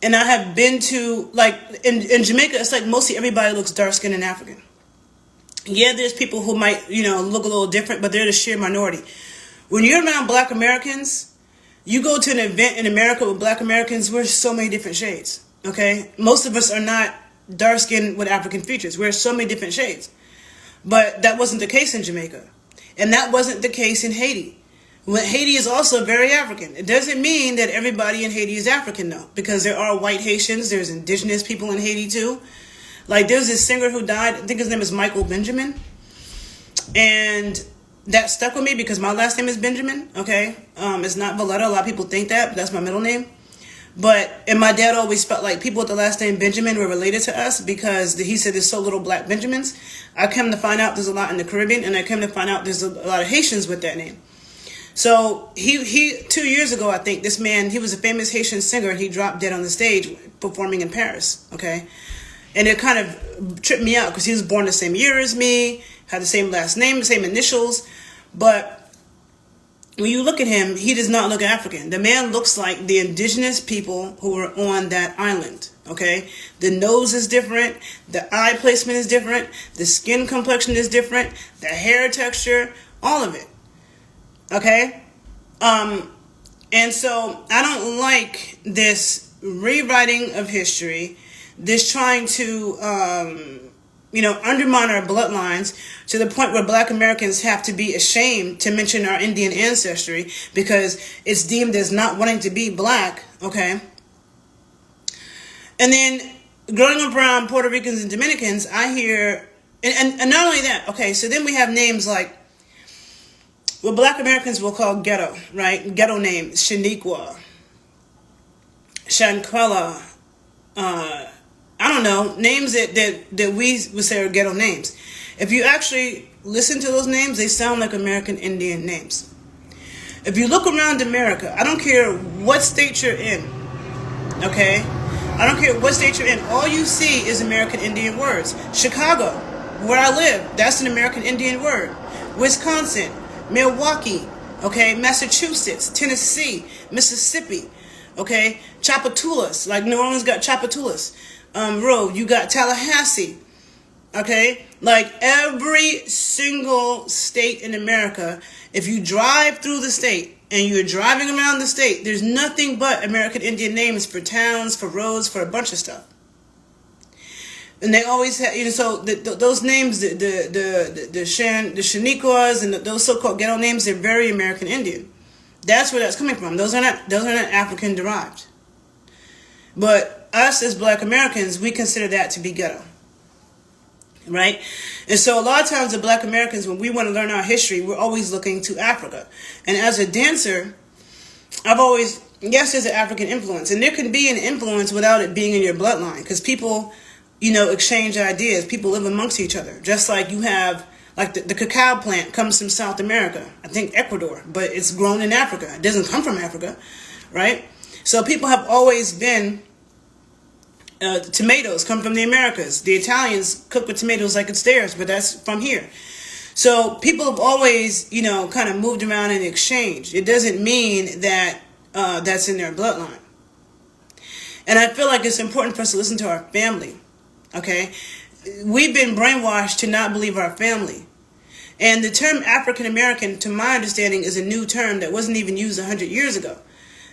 And I have been to, like, in Jamaica, it's like mostly everybody looks dark-skinned and African. Yeah, there's people who might, you know, look a little different, but they're the sheer minority. When you're around Black Americans, you go to an event in America with Black Americans, we're so many different shades, okay? Most of us are not dark-skinned with African features. We're so many different shades. But that wasn't the case in Jamaica. And that wasn't the case in Haiti. Haiti is also very African. It doesn't mean that everybody in Haiti is African, though, because there are white Haitians. There's indigenous people in Haiti, too. Like, there's this singer who died. I think his name is Michael Benjamin. And that stuck with me because my last name is Benjamin, okay? It's not Valletta. A lot of people think that, but that's my middle name. And my dad always felt like people with the last name Benjamin were related to us because he said there's so little Black Benjamins. I come to find out there's a lot in the Caribbean, and I come to find out there's a lot of Haitians with that name. So he 2 years ago, I think, this man, he was a famous Haitian singer, and he dropped dead on the stage performing in Paris, okay? And it kind of tripped me out because he was born the same year as me, had the same last name, the same initials. But when you look at him, he does not look African. The man looks like the indigenous people who were on that island, okay? The nose is different. The eye placement is different. The skin complexion is different. The hair texture, all of it. Okay? And so I don't like this rewriting of history, this trying to, undermine our bloodlines to the point where Black Americans have to be ashamed to mention our Indian ancestry because it's deemed as not wanting to be Black, okay? And then growing up around Puerto Ricans and Dominicans, I hear, and not only that, okay, so then we have names like, what Black Americans will call ghetto, right? Ghetto names, Shaniqua, Shanquella, I don't know, names that we would say are ghetto names. If you actually listen to those names, they sound like American Indian names. If you look around America, I don't care what state you're in, okay? I don't care what state you're in. All you see is American Indian words. Chicago, where I live, that's an American Indian word. Wisconsin, Milwaukee, okay, Massachusetts, Tennessee, Mississippi, okay, Tchoupitoulas, like New Orleans got Tchoupitoulas, road, you got Tallahassee, okay, like every single state in America, if you drive through the state and you're driving around the state, there's nothing but American Indian names for towns, for roads, for a bunch of stuff. And they always have, so those names, the Shaniquas and those so-called ghetto names, they're very American Indian. That's where that's coming from. Those are not African derived. But us as Black Americans, we consider that to be ghetto, right? And so a lot of times the Black Americans, when we want to learn our history, we're always looking to Africa. And as a dancer, I've always yes, there's an African influence, and there can be an influence without it being in your bloodline, because people, exchange ideas. People live amongst each other, just like you have, like the cacao plant comes from South America, I think Ecuador, but it's grown in Africa. It doesn't come from Africa, right? So people have always been, tomatoes come from the Americas. The Italians cook with tomatoes like it's theirs, but that's from here. So people have always, kind of moved around and exchanged. It doesn't mean that that's in their bloodline. And I feel like it's important for us to listen to our family, okay? We've been brainwashed to not believe our family. And the term African American, to my understanding, is a new term that wasn't even used 100 years ago.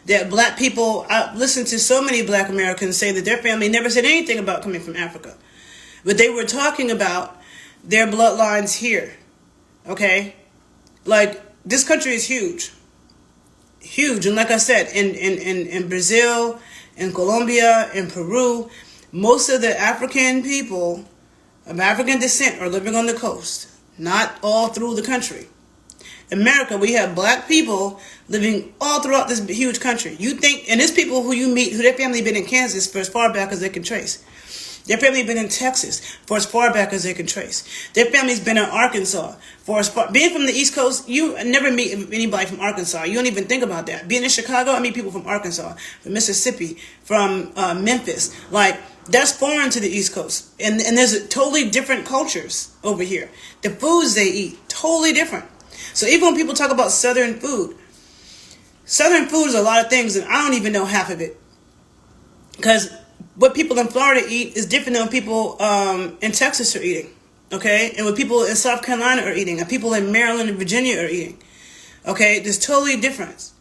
That black people, I listened to so many black Americans say that their family never said anything about coming from Africa. But they were talking about their bloodlines here, okay? Like, this country is huge. Huge. And like I said, in Brazil, in Colombia, in Peru, most of the African people of African descent are living on the coast, not all through the country. America, we have black people living all throughout this huge country. You think, and there's people who you meet who their family been in Kansas for as far back as they can trace. Their family been in Texas for as far back as they can trace. Their family's been in Arkansas for as far. Being from the East Coast, you never meet anybody from Arkansas. You don't even think about that. Being in Chicago, I meet people from Arkansas, from Mississippi, from Memphis. Like, that's foreign to the East Coast. And there's totally different cultures over here. The foods they eat, totally different. So even when people talk about Southern food is a lot of things, and I don't even know half of it. Because what people in Florida eat is different than what people in Texas are eating, okay? And what people in South Carolina are eating, and people in Maryland and Virginia are eating, okay? There's totally difference.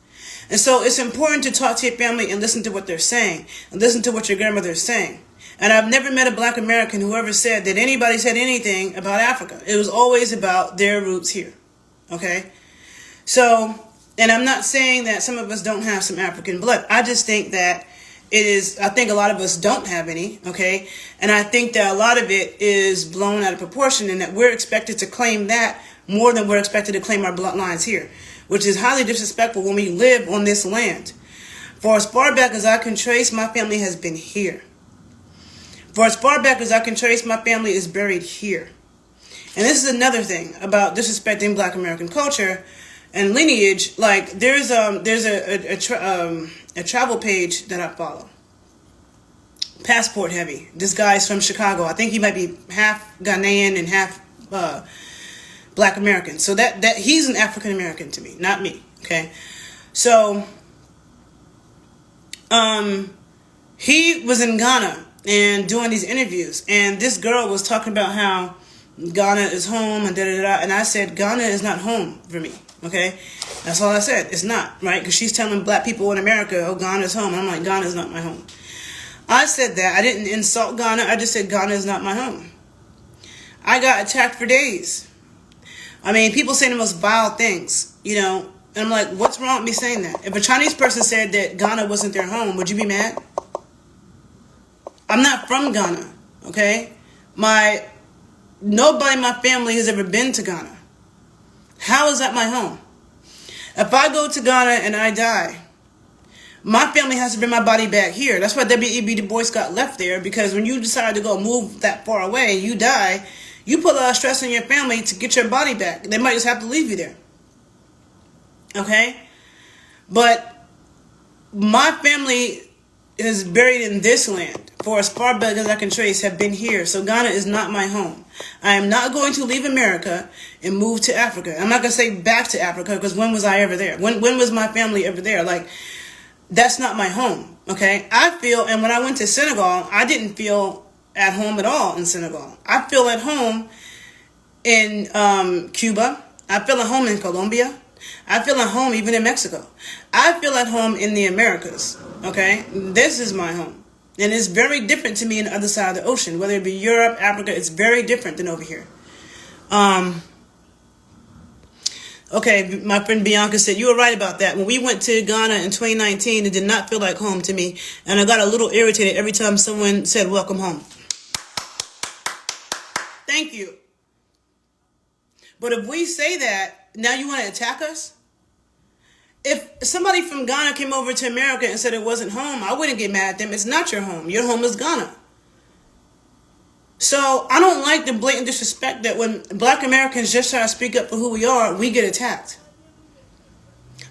And so it's important to talk to your family and listen to what they're saying, and listen to what your grandmother is saying. And I've never met a black American who ever said that anybody said anything about Africa. It was always about their roots here, okay? So, and I'm not saying that some of us don't have some African blood. I just think that I think a lot of us don't have any, okay? And I think that a lot of it is blown out of proportion, and that we're expected to claim that more than we're expected to claim our bloodlines here, which is highly disrespectful when we live on this land. For as far back as I can trace, my family has been here. For as far back as I can trace, my family is buried here. And this is another thing about disrespecting black American culture and lineage. Like, there's a travel page that I follow, Passport Heavy. This guy's from Chicago. I think he might be half Ghanaian and half black American. So that he's an African American to me, not me. Okay, so he was in Ghana and doing these interviews, and this girl was talking about how Ghana is home and and I said, Ghana is not home for me. Okay, that's all I said. It's not, right? Because she's telling black people in America, oh, Ghana is home. I'm like, Ghana is not my home. I said that. I didn't insult Ghana. I just said Ghana is not my home. I got attacked for days. I mean, people say the most vile things, and I'm like, what's wrong with me saying that? If a Chinese person said that Ghana wasn't their home, would you be mad? I'm not from Ghana, okay? Nobody in my family has ever been to Ghana. How is that my home? If I go to Ghana and I die, my family has to bring my body back here. That's why W.E.B. Du Bois got left there, because when you decide to go move that far away, you die, you put a lot of stress on your family to get your body back. They might just have to leave you there. Okay? But my family is buried in this land for as far back as I can trace, have been here. So Ghana is not my home. I am not going to leave America and move to Africa. I'm not going to say back to Africa, because when was I ever there? When was my family ever there? Like, that's not my home, okay? I feel, and when I went to Senegal, I didn't feel at home at all in Senegal. I feel at home in Cuba. I feel at home in Colombia. I feel at home even in Mexico. I feel at home in the Americas, okay? This is my home. And it's very different to me on the other side of the ocean. Whether it be Europe, Africa, it's very different than over here. Okay, my friend Bianca said, you were right about that. When we went to Ghana in 2019, it did not feel like home to me. And I got a little irritated every time someone said, welcome home. Thank you. But if we say that, now you want to attack us? If somebody from Ghana came over to America and said it wasn't home, I wouldn't get mad at them. It's not your home. Your home is Ghana. So I don't like the blatant disrespect that when black Americans just try to speak up for who we are, we get attacked.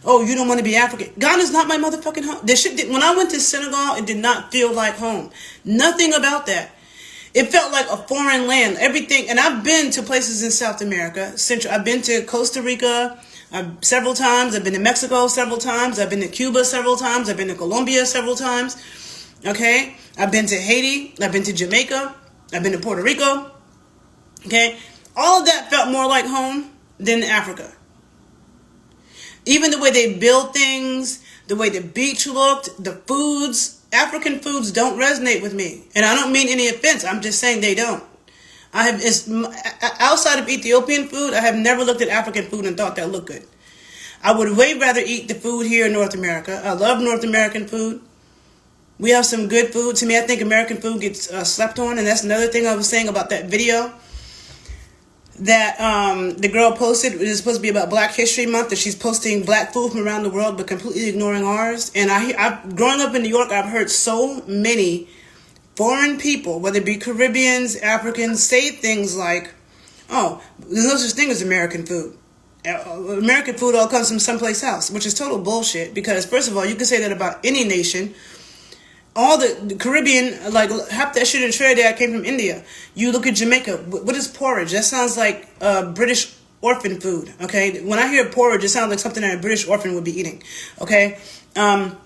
Oh, you don't want to be African. Ghana's not my motherfucking home. When I went to Senegal, it did not feel like home. Nothing about that. It felt like a foreign land. Everything. And I've been to places in South America. I've been to Costa Rica several times. I've been to Mexico several times. I've been to Cuba several times. I've been to Colombia several times. Okay? I've been to Haiti. I've been to Jamaica. I've been to Puerto Rico. Okay? All of that felt more like home than Africa. Even the way they build things, the way the beach looked, the foods, African foods don't resonate with me. And I don't mean any offense. I'm just saying they don't. Outside of Ethiopian food, I have never looked at African food and thought that looked good. I would way rather eat the food here in North America. I love North American food. We have some good food. To me, I think American food gets slept on. And that's another thing I was saying about that video that the girl posted. It was supposed to be about Black History Month, that she's posting black food from around the world but completely ignoring ours. And growing up in New York, I've heard so many foreign people, whether it be Caribbeans, Africans, say things like, oh, there's no such thing as American food. American food all comes from someplace else, which is total bullshit. Because first of all, you can say that about any nation. All the Caribbean, like half that shit in Trinidad came from India. You look at Jamaica. What is porridge? That sounds like British orphan food. Okay, when I hear porridge, it sounds like something that a British orphan would be eating. Okay, and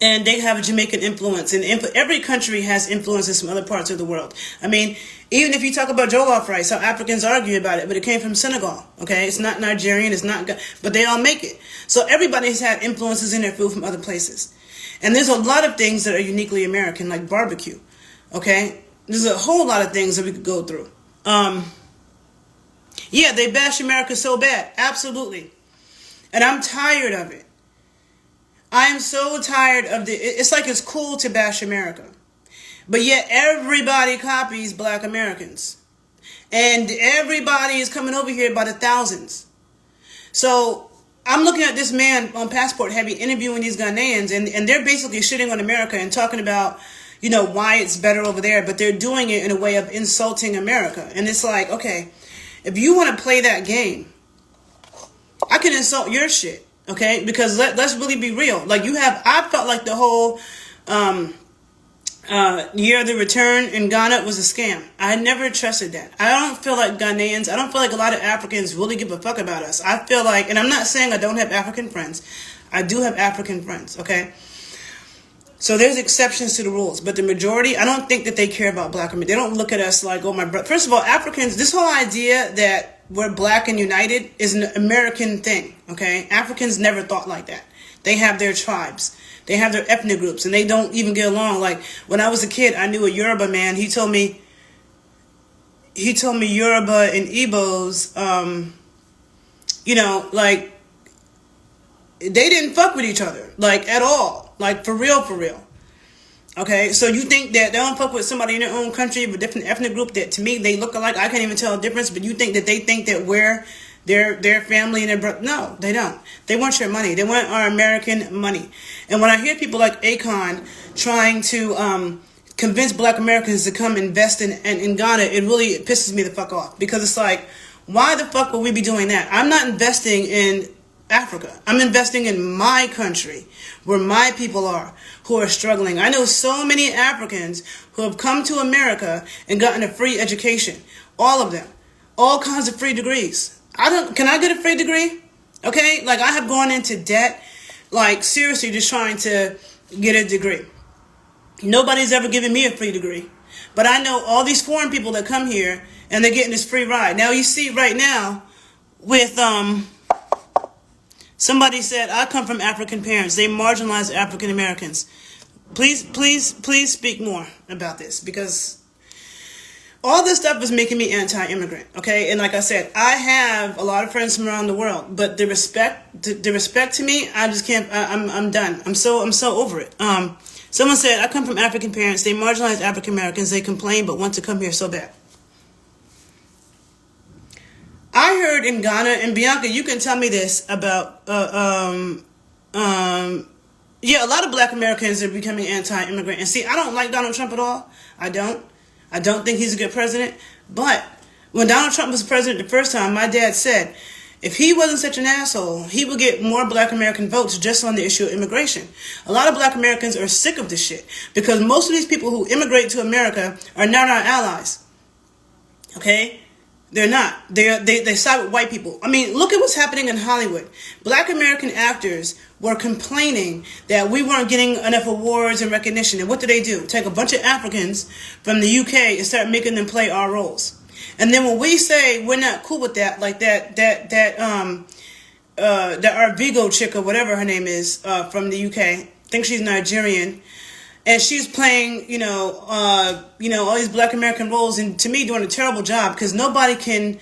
they have a Jamaican influence, and every country has influences from other parts of the world. I mean, even if you talk about jollof rice, how Africans argue about it, but it came from Senegal. Okay, it's not Nigerian, it's not, but they all make it. So everybody's had influences in their food from other places. And there's a lot of things that are uniquely American, like barbecue, okay? There's a whole lot of things that we could go through. Yeah, they bash America so bad. Absolutely. And I'm tired of it. I am so tired of it's like it's cool to bash America. But yet everybody copies black Americans. And everybody is coming over here by the thousands. So I'm looking at this man on Passport Heavy interviewing these Ghanaians, and they're basically shitting on America and talking about, you know, why it's better over there, but they're doing it in a way of insulting America. And it's like, okay, if you want to play that game, I can insult your shit, okay? Because let's really be real. Like I felt like the whole year of the return in Ghana was a scam. I never trusted that. I don't feel like Ghanaians, I don't feel like a lot of Africans really give a fuck about us. I feel like, and I'm not saying I don't have African friends. I do have African friends, okay? So there's exceptions to the rules, but the majority, I don't think that they care about black Americans. They don't look at us like, oh my brother. First of all, Africans, this whole idea that we're black and united is an American thing, okay? Africans never thought like that. They have their tribes. They have their ethnic groups, and they don't even get along. Like, when I was a kid, I knew a Yoruba man. He told me Yoruba and Igbos, you know, like, they didn't fuck with each other, like, at all. Like, for real, for real. Okay, so you think that they don't fuck with somebody in their own country of a different ethnic group that, to me, they look alike. I can't even tell the difference, but you think that they think that we're their family and their brother. No, they don't. They want your money. They want our American money. And when I hear people like Akon trying to convince black Americans to come invest in Ghana, it really pisses me the fuck off. Because it's like, why the fuck would we be doing that? I'm not investing in Africa. I'm investing in my country, where my people are, who are struggling. I know so many Africans who have come to America and gotten a free education. All of them. All kinds of free degrees. Can I get a free degree? Okay? Like, I have gone into debt, like, seriously, just trying to get a degree. Nobody's ever given me a free degree. But I know all these foreign people that come here, and they're getting this free ride. Now, you see right now, with, somebody said, I come from African parents. They marginalize African Americans. Please speak more about this, because all this stuff is making me anti-immigrant, okay? And like I said, I have a lot of friends from around the world, but the respect to me, I just can't. I'm done. I'm so over it. Someone said, I come from African parents. They marginalize African Americans. They complain, but want to come here so bad. I heard in Ghana, and Bianca, you can tell me this about, yeah, a lot of black Americans are becoming anti-immigrant. And see, I don't like Donald Trump at all. I don't think he's a good president. But when Donald Trump was president the first time, my dad said, if he wasn't such an asshole, he would get more black American votes just on the issue of immigration. A lot of black Americans are sick of this shit because most of these people who immigrate to America are not our allies. Okay? They're not. They side with white people. I mean, look at what's happening in Hollywood. Black American actors were complaining that we weren't getting enough awards and recognition. And what do? Take a bunch of Africans from the UK and start making them play our roles. And then when we say we're not cool with that, like that Arvigo chick or whatever her name is from the UK, I think she's Nigerian, and she's playing, all these black American roles, and to me doing a terrible job because nobody can.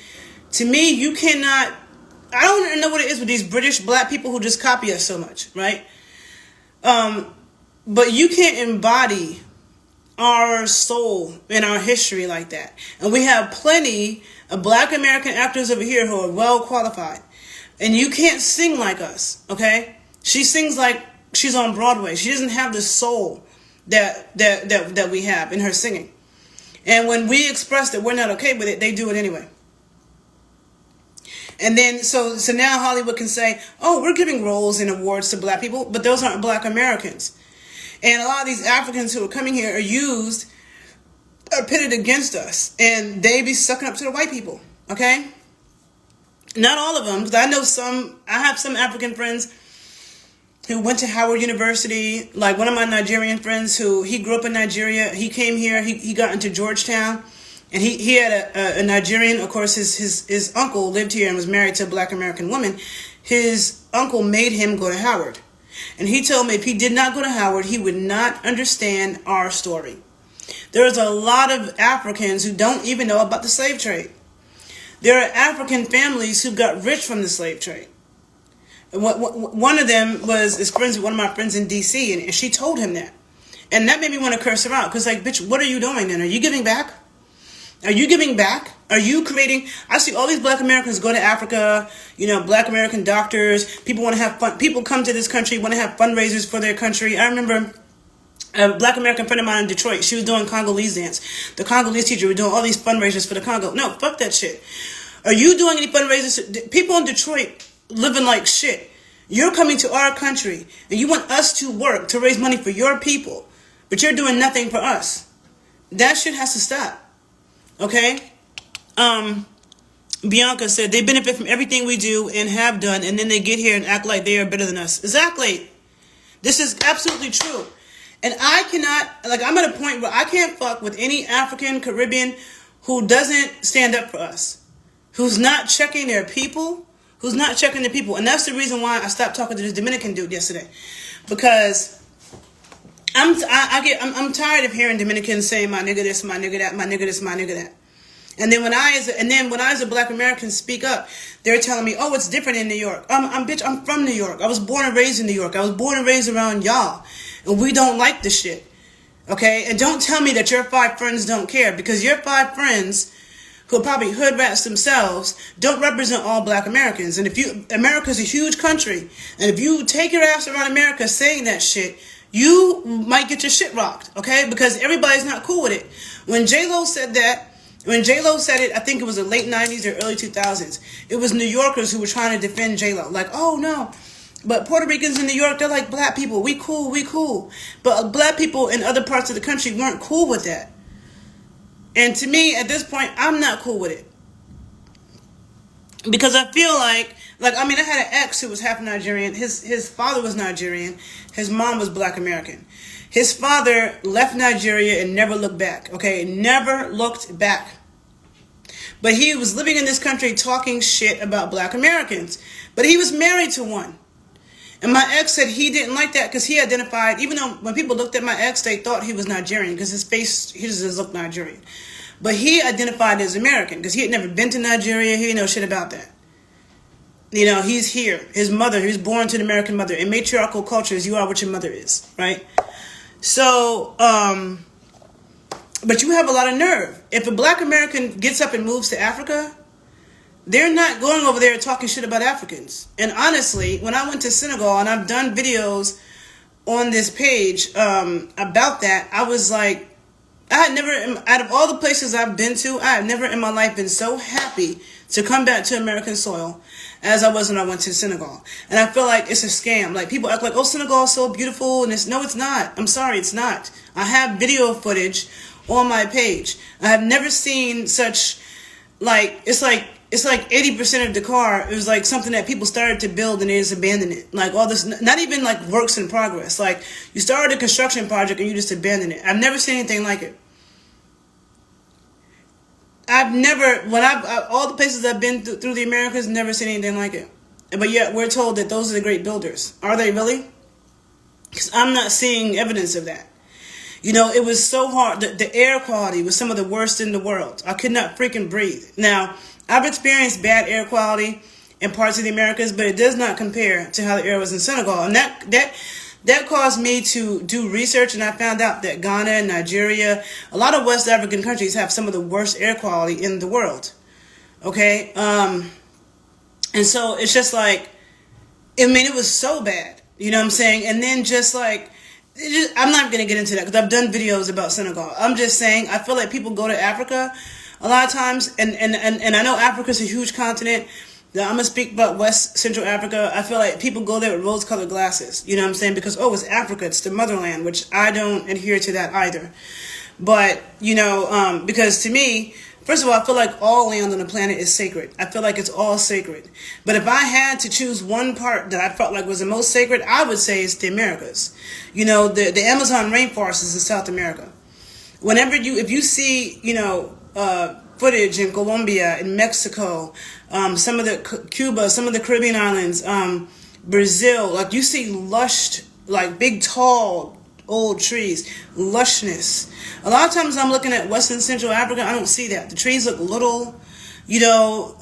To me, you cannot. I don't know what it is with these British black people who just copy us so much, right? But you can't embody our soul and our history like that. And we have plenty of black American actors over here who are well qualified. And you can't sing like us, okay? She sings like she's on Broadway. She doesn't have the soul that we have in her singing. And when we express that we're not okay with it, they do it anyway. And then, so now Hollywood can say, oh, we're giving roles and awards to black people, but those aren't black Americans. And a lot of these Africans who are coming here are pitted against us. And they be sucking up to the white people. Okay? Not all of them. Because I have some African friends who went to Howard University. Like one of my Nigerian friends he grew up in Nigeria. He came here. He got into Georgetown. And he had a Nigerian, of course, his uncle lived here and was married to a black American woman. His uncle made him go to Howard. And he told me if he did not go to Howard, he would not understand our story. There's a lot of Africans who don't even know about the slave trade. There are African families who got rich from the slave trade. One of them is friends with one of my friends in D.C., and she told him that. And that made me want to curse her out. Because, like, bitch, what are you doing then? Are you giving back? Are you giving back? Are you creating? I see all these black Americans go to Africa, black American doctors. People want to have fun. People come to this country, want to have fundraisers for their country. I remember a black American friend of mine in Detroit. She was doing Congolese dance. The Congolese teacher was doing all these fundraisers for the Congo. No, fuck that shit. Are you doing any fundraisers? People in Detroit living like shit. You're coming to our country and you want us to work to raise money for your people, but you're doing nothing for us. That shit has to stop. Okay? Bianca said they benefit from everything we do and have done, and then they get here and act like they are better than us. Exactly. This is absolutely true. And I cannot, I'm at a point where I can't fuck with any African, Caribbean who doesn't stand up for us, who's not checking their people, And that's the reason why I stopped talking to this Dominican dude yesterday. Because I'm tired of hearing Dominicans saying my nigga this, my nigga that, my nigga this, my nigga that. And then when I as a black American speak up, they're telling me, oh, it's different in New York. I'm from New York. I was born and raised in New York. I was born and raised around y'all. And we don't like this shit. Okay? And don't tell me that your 5 friends don't care, because your 5 friends who are probably hood rats themselves don't represent all black Americans. And America's a huge country. And if you take your ass around America saying that shit, you might get your shit rocked, okay? Because everybody's not cool with it. When J-Lo said it, I think it was the late 90s or early 2000s. It was New Yorkers who were trying to defend J-Lo. Like, oh, no. But Puerto Ricans in New York, they're like black people. We cool. But black people in other parts of the country weren't cool with that. And to me, at this point, I'm not cool with it. Because I feel like I had an ex who was half Nigerian. His father was Nigerian. His mom was black American. His father left Nigeria and never looked back. Okay, never looked back. But he was living in this country talking shit about black Americans. But he was married to one. And my ex said he didn't like that because he identified, even though when people looked at my ex, they thought he was Nigerian because his face, he just looked Nigerian. But he identified as American because he had never been to Nigeria. He didn't know shit about that. He's here. His mother, he was born to an American mother. In matriarchal cultures, you are what your mother is, right? So, but you have a lot of nerve. If a black American gets up and moves to Africa, They're not going over there talking shit about Africans. And honestly, when I went to Senegal, and I've done videos on this page about that, I was like, I had never, out of all the places I've been to, I have never in my life been so happy to come back to American soil as I was when I went to Senegal. And I feel like it's a scam. Like, people act like, oh, Senegal is so beautiful, and no, it's not. I'm sorry, it's not. I have video footage on my page. I have never seen such, like, it's like 80% of Dakar, it was like something that people started to build and they just abandoned it. Like, all this, not even like works in progress. Like, you started a construction project and you just abandoned it. I've never seen anything like it. I've never, all the places I've been through the Americas, never seen anything like it. But yet we're told that those are the great builders. Are they really? Because I'm not seeing evidence of that. You know, it was so hard. The air quality was some of the worst in the world. I could not freaking breathe. Now, I've experienced bad air quality in parts of the Americas, but it does not compare to how the air was in Senegal. And that caused me to do research, and I found out that Ghana and Nigeria, a lot of West African countries have some of the worst air quality in the world. Okay? And so it's just like, I mean, it was so bad. You know what I'm saying? And then just like, I'm not going to get into that because I've done videos about Senegal. I'm just saying, I feel like people go to Africa a lot of times, and I know Africa's a huge continent. I'm going to speak about West Central Africa. I feel like people go there with rose-colored glasses. You know what I'm saying? Because, oh, it's Africa. It's the motherland, which I don't adhere to that either. But, you know, because to me, first of all, I feel like all land on the planet is sacred. I feel like it's all sacred. But if I had to choose one part that I felt like was the most sacred, I would say it's the Americas. You know, the Amazon rainforest is in South America. If you see, you know, footage in Colombia, in Mexico, some of the Cuba, some of the Caribbean islands, Brazil, like you see lush, like big, tall, old trees, lushness. A lot of times I'm looking at Western Central Africa, I don't see that. The trees look little, you know,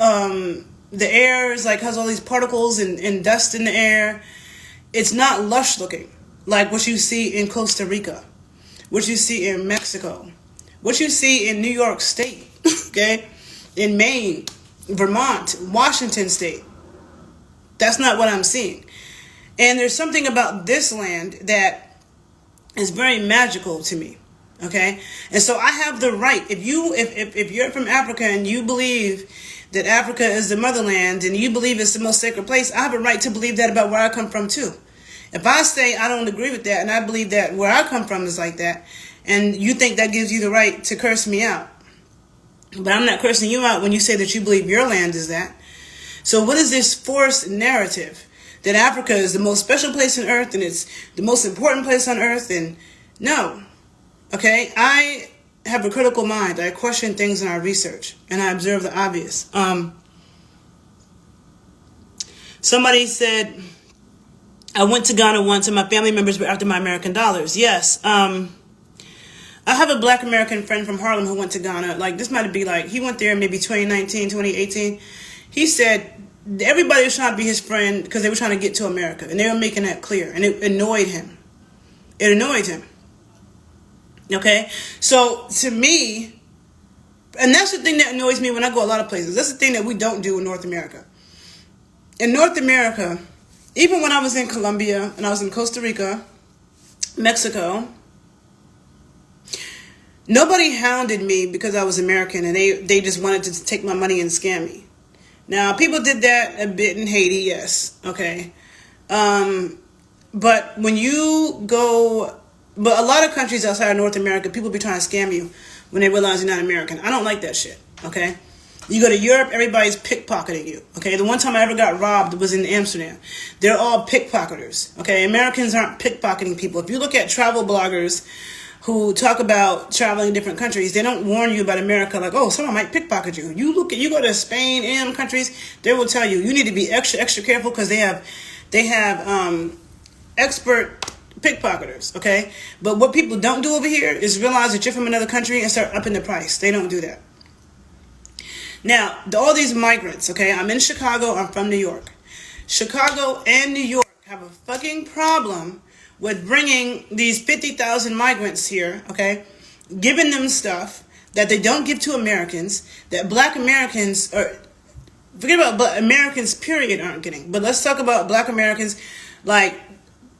the air is like, has all these particles and dust in the air. It's not lush looking, like what you see in Costa Rica, what you see in Mexico, what you see in New York State, okay, in Maine, Vermont, Washington State. That's not what I'm seeing. And there's something about this land that is very magical to me, okay? And so I have the right, if you're from Africa and you believe that Africa is the motherland and you believe it's the most sacred place, I have a right to believe that about where I come from too. If I say I don't agree with that and I believe that where I come from is like that, and you think that gives you the right to curse me out, but I'm not cursing you out when you say that you believe your land is that. So what is this forced narrative that Africa is the most special place on earth and it's the most important place on earth? And no, okay, I have a critical mind. I question things in our research and I observe the obvious. Somebody said, I went to Ghana once and my family members were after my American dollars. Yes. I have a black American friend from Harlem who went to Ghana. Like, this might be like, he went there maybe 2019, 2018. He said everybody was trying to be his friend because they were trying to get to America. And they were making that clear. And it annoyed him. It annoyed him. Okay? So, to me, and that's the thing that annoys me when I go a lot of places. That's the thing that we don't do in North America. In North America, even when I was in Colombia and I was in Costa Rica, Mexico, nobody hounded me because I was American and they just wanted to take my money and scam me. Now, people did that a bit in Haiti, yes, okay. But when you go, but a lot of countries outside of North America, people be trying to scam you when they realize you're not American. I don't like that shit, okay? You go to Europe, everybody's pickpocketing you, okay? The one time I ever got robbed was in Amsterdam. They're all pickpocketers, okay? Americans aren't pickpocketing people. If you look at travel bloggers who talk about traveling in different countries, they don't warn you about America like, oh, someone might pickpocket you. You go to Spain and countries, they will tell you need to be extra careful because they have expert pickpocketers, okay? But what people don't do over here is realize that you're from another country and start upping the price. They don't do that. Now, all these migrants, okay? I'm in Chicago. I'm from New York. Chicago and New York have a fucking problem with bringing these 50,000 migrants here, okay, giving them stuff that they don't give to Americans, that black Americans are, forget about Black Americans, period, aren't getting. But let's talk about Black Americans, like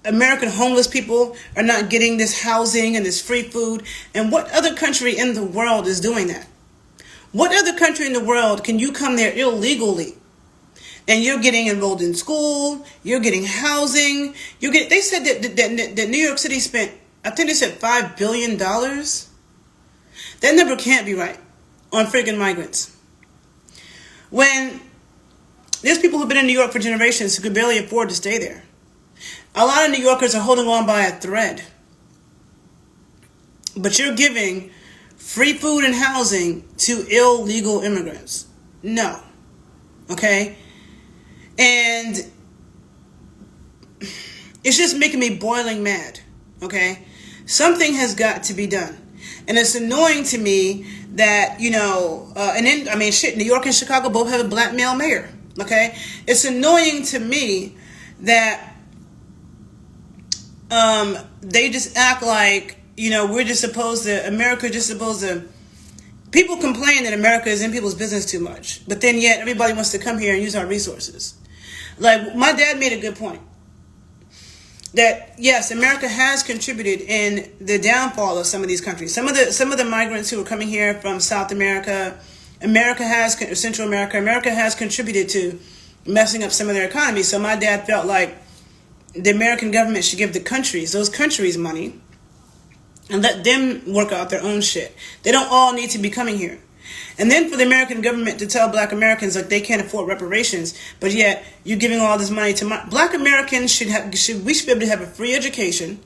American homeless people are not getting this housing and this free food. And what other country in the world is doing that? What other country in the world can you come there illegally and you're getting enrolled in school, you're getting housing, they said that New York City spent, I think they said $5 billion. That number can't be right on freaking migrants. When there's people who've been in New York for generations who could barely afford to stay there. A lot of New Yorkers are holding on by a thread. But you're giving free food and housing to illegal immigrants. No. Okay? And it's just making me boiling mad. Okay? Something has got to be done. And it's annoying to me that, New York and Chicago both have a black male mayor. Okay? It's annoying to me that they just act like, America just supposed to, people complain that America is in people's business too much, but then yet everybody wants to come here and use our resources. Like, my dad made a good point, that yes, America has contributed in the downfall of some of these countries. Some of the migrants who are coming here from South America, Central America has contributed to messing up some of their economies. So my dad felt like the American government should give those countries money and let them work out their own shit. They don't all need to be coming here. And then for the American government to tell Black Americans like they can't afford reparations, but yet you're giving all this money to Black Americans we should be able to have a free education.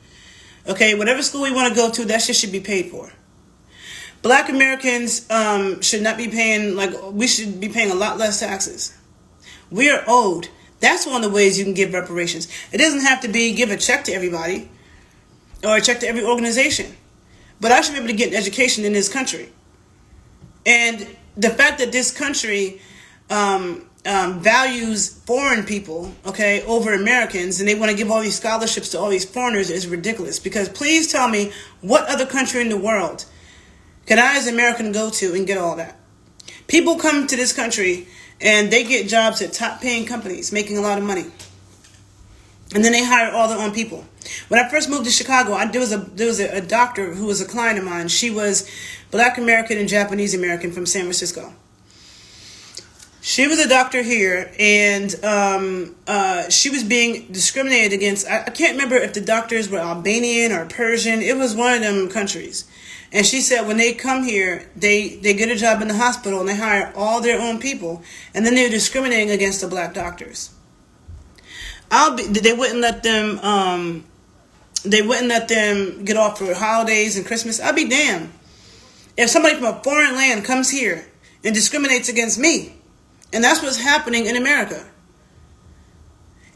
Okay, whatever school we want to go to, that shit should be paid for. Black Americans should not be paying, we should be paying a lot less taxes. We are owed. That's one of the ways you can give reparations. It doesn't have to be give a check to everybody or a check to every organization. But I should be able to get an education in this country. And the fact that this country values foreign people, okay, over Americans, and they want to give all these scholarships to all these foreigners is ridiculous. Because please tell me, what other country in the world can I as an American go to and get all that? People come to this country and they get jobs at top paying companies making a lot of money. And then they hire all their own people. When I first moved to Chicago, there was a doctor who was a client of mine. She was Black American and Japanese American from San Francisco. She was a doctor here, and she was being discriminated against. I can't remember if the doctors were Albanian or Persian. It was one of them countries. And she said when they come here, they get a job in the hospital and they hire all their own people, and then they're discriminating against the Black doctors. They wouldn't let them get off for holidays and Christmas. I'll be damned if somebody from a foreign land comes here and discriminates against me. And that's what's happening in America.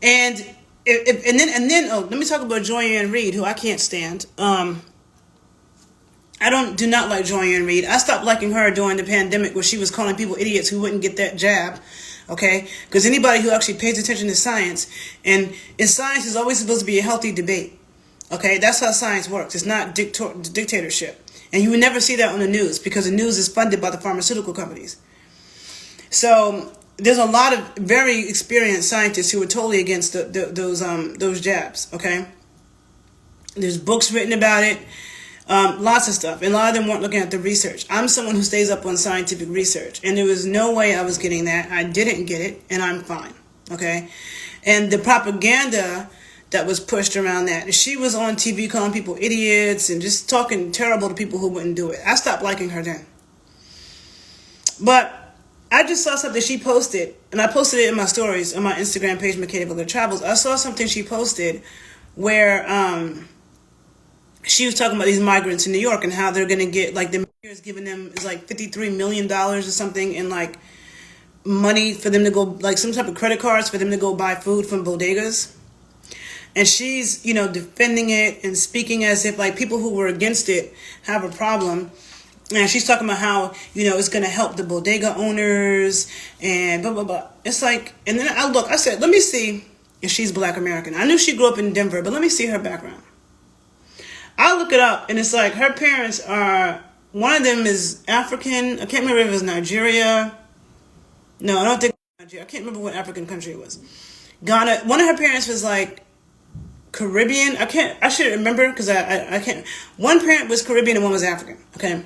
And let me talk about Joyanne Reed, who I can't stand. I do not like Joyanne Reed. I stopped liking her during the pandemic, where she was calling people idiots who wouldn't get that jab. Okay, because anybody who actually pays attention to science, and science is always supposed to be a healthy debate. Okay, that's how science works. It's not dictatorship. And you would never see that on the news, because the news is funded by the pharmaceutical companies. So there's a lot of very experienced scientists who are totally against those jabs. Okay, there's books written about it, lots of stuff, and a lot of them weren't looking at the research. I'm someone who stays up on scientific research, and there was no way I was getting that. I didn't get it, and I'm fine. Okay, and the propaganda that was pushed around that. She was on TV calling people idiots and just talking terrible to people who wouldn't do it. I stopped liking her then. But I just saw something she posted, and I posted it in my stories on my Instagram page, McKay Villa Travels. I saw something she posted where she was talking about these migrants in New York and how they're going to get, like, the mayor is giving them is like $53 million or something in, like, money for them to go, like, some type of credit cards for them to go buy food from bodegas. And she's, defending it and speaking as if, like, people who were against it have a problem. And she's talking about how, it's going to help the bodega owners and blah, blah, blah. It's like, and then I said, let me see if she's Black American. I knew she grew up in Denver, but let me see her background. I look it up, and it's like her parents are, one of them is African. I can't remember if it was Nigeria. No, I don't think it was I can't remember what African country it was. Ghana. One of her parents was like Caribbean. I should remember because I can't. One parent was Caribbean and one was African. Okay.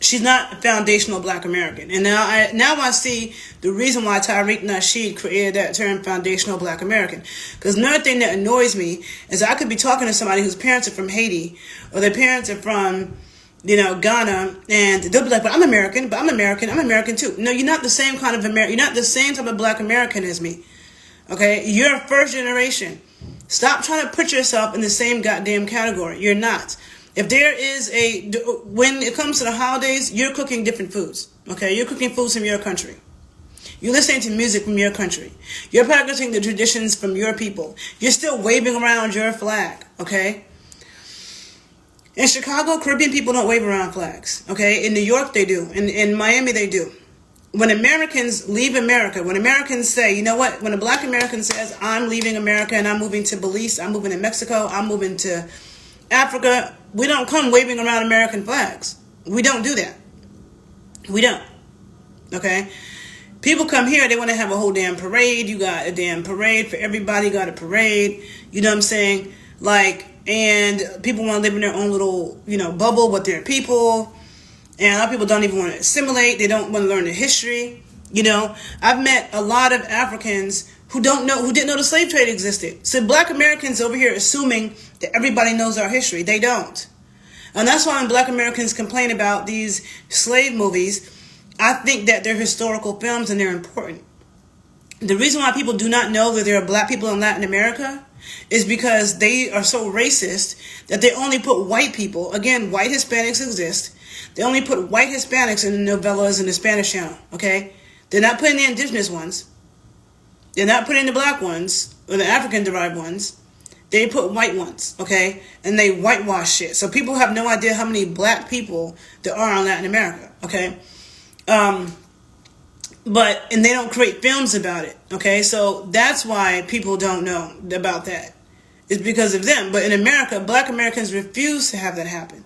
She's not a foundational Black American. And now I see the reason why Tariq Nasheed created that term foundational Black American. Because another thing that annoys me is I could be talking to somebody whose parents are from Haiti or their parents are from, Ghana, and they'll be like, but I'm American too. No, you're not the same kind of American. You're not the same type of Black American as me. Okay? You're a first generation. Stop trying to put yourself in the same goddamn category. You're not. If there is when it comes to the holidays, you're cooking different foods, okay? You're cooking foods from your country. You're listening to music from your country. You're practicing the traditions from your people. You're still waving around your flag, okay? In Chicago, Caribbean people don't wave around flags, okay? In New York, they do. In Miami, they do. When Americans leave America, when Americans say, you know what? When a Black American says, I'm leaving America and I'm moving to Belize, I'm moving to Mexico, I'm moving to Africa, we don't come waving around American flags. We don't do that. We don't. Okay? People come here, they want to have a whole damn parade. You got a damn parade for everybody. You got a parade. You know what I'm saying? And people want to live in their own little, bubble with their people. And a lot of people don't even want to assimilate. They don't want to learn the history. I've met a lot of Africans who didn't know the slave trade existed. So Black Americans over here assuming that everybody knows our history. They don't. And that's why when Black Americans complain about these slave movies, I think that they're historical films and they're important. The reason why people do not know that there are Black people in Latin America is because they are so racist that they only put white people, again, white Hispanics exist, they only put white Hispanics in the novellas in the Spanish channel, okay? They're not putting the indigenous ones. They're not putting the Black ones or the African-derived ones. They put white ones, okay? And they whitewash shit. So people have no idea how many Black people there are in Latin America, okay? And they don't create films about it, okay? So that's why people don't know about that. It's because of them. But in America, Black Americans refuse to have that happen.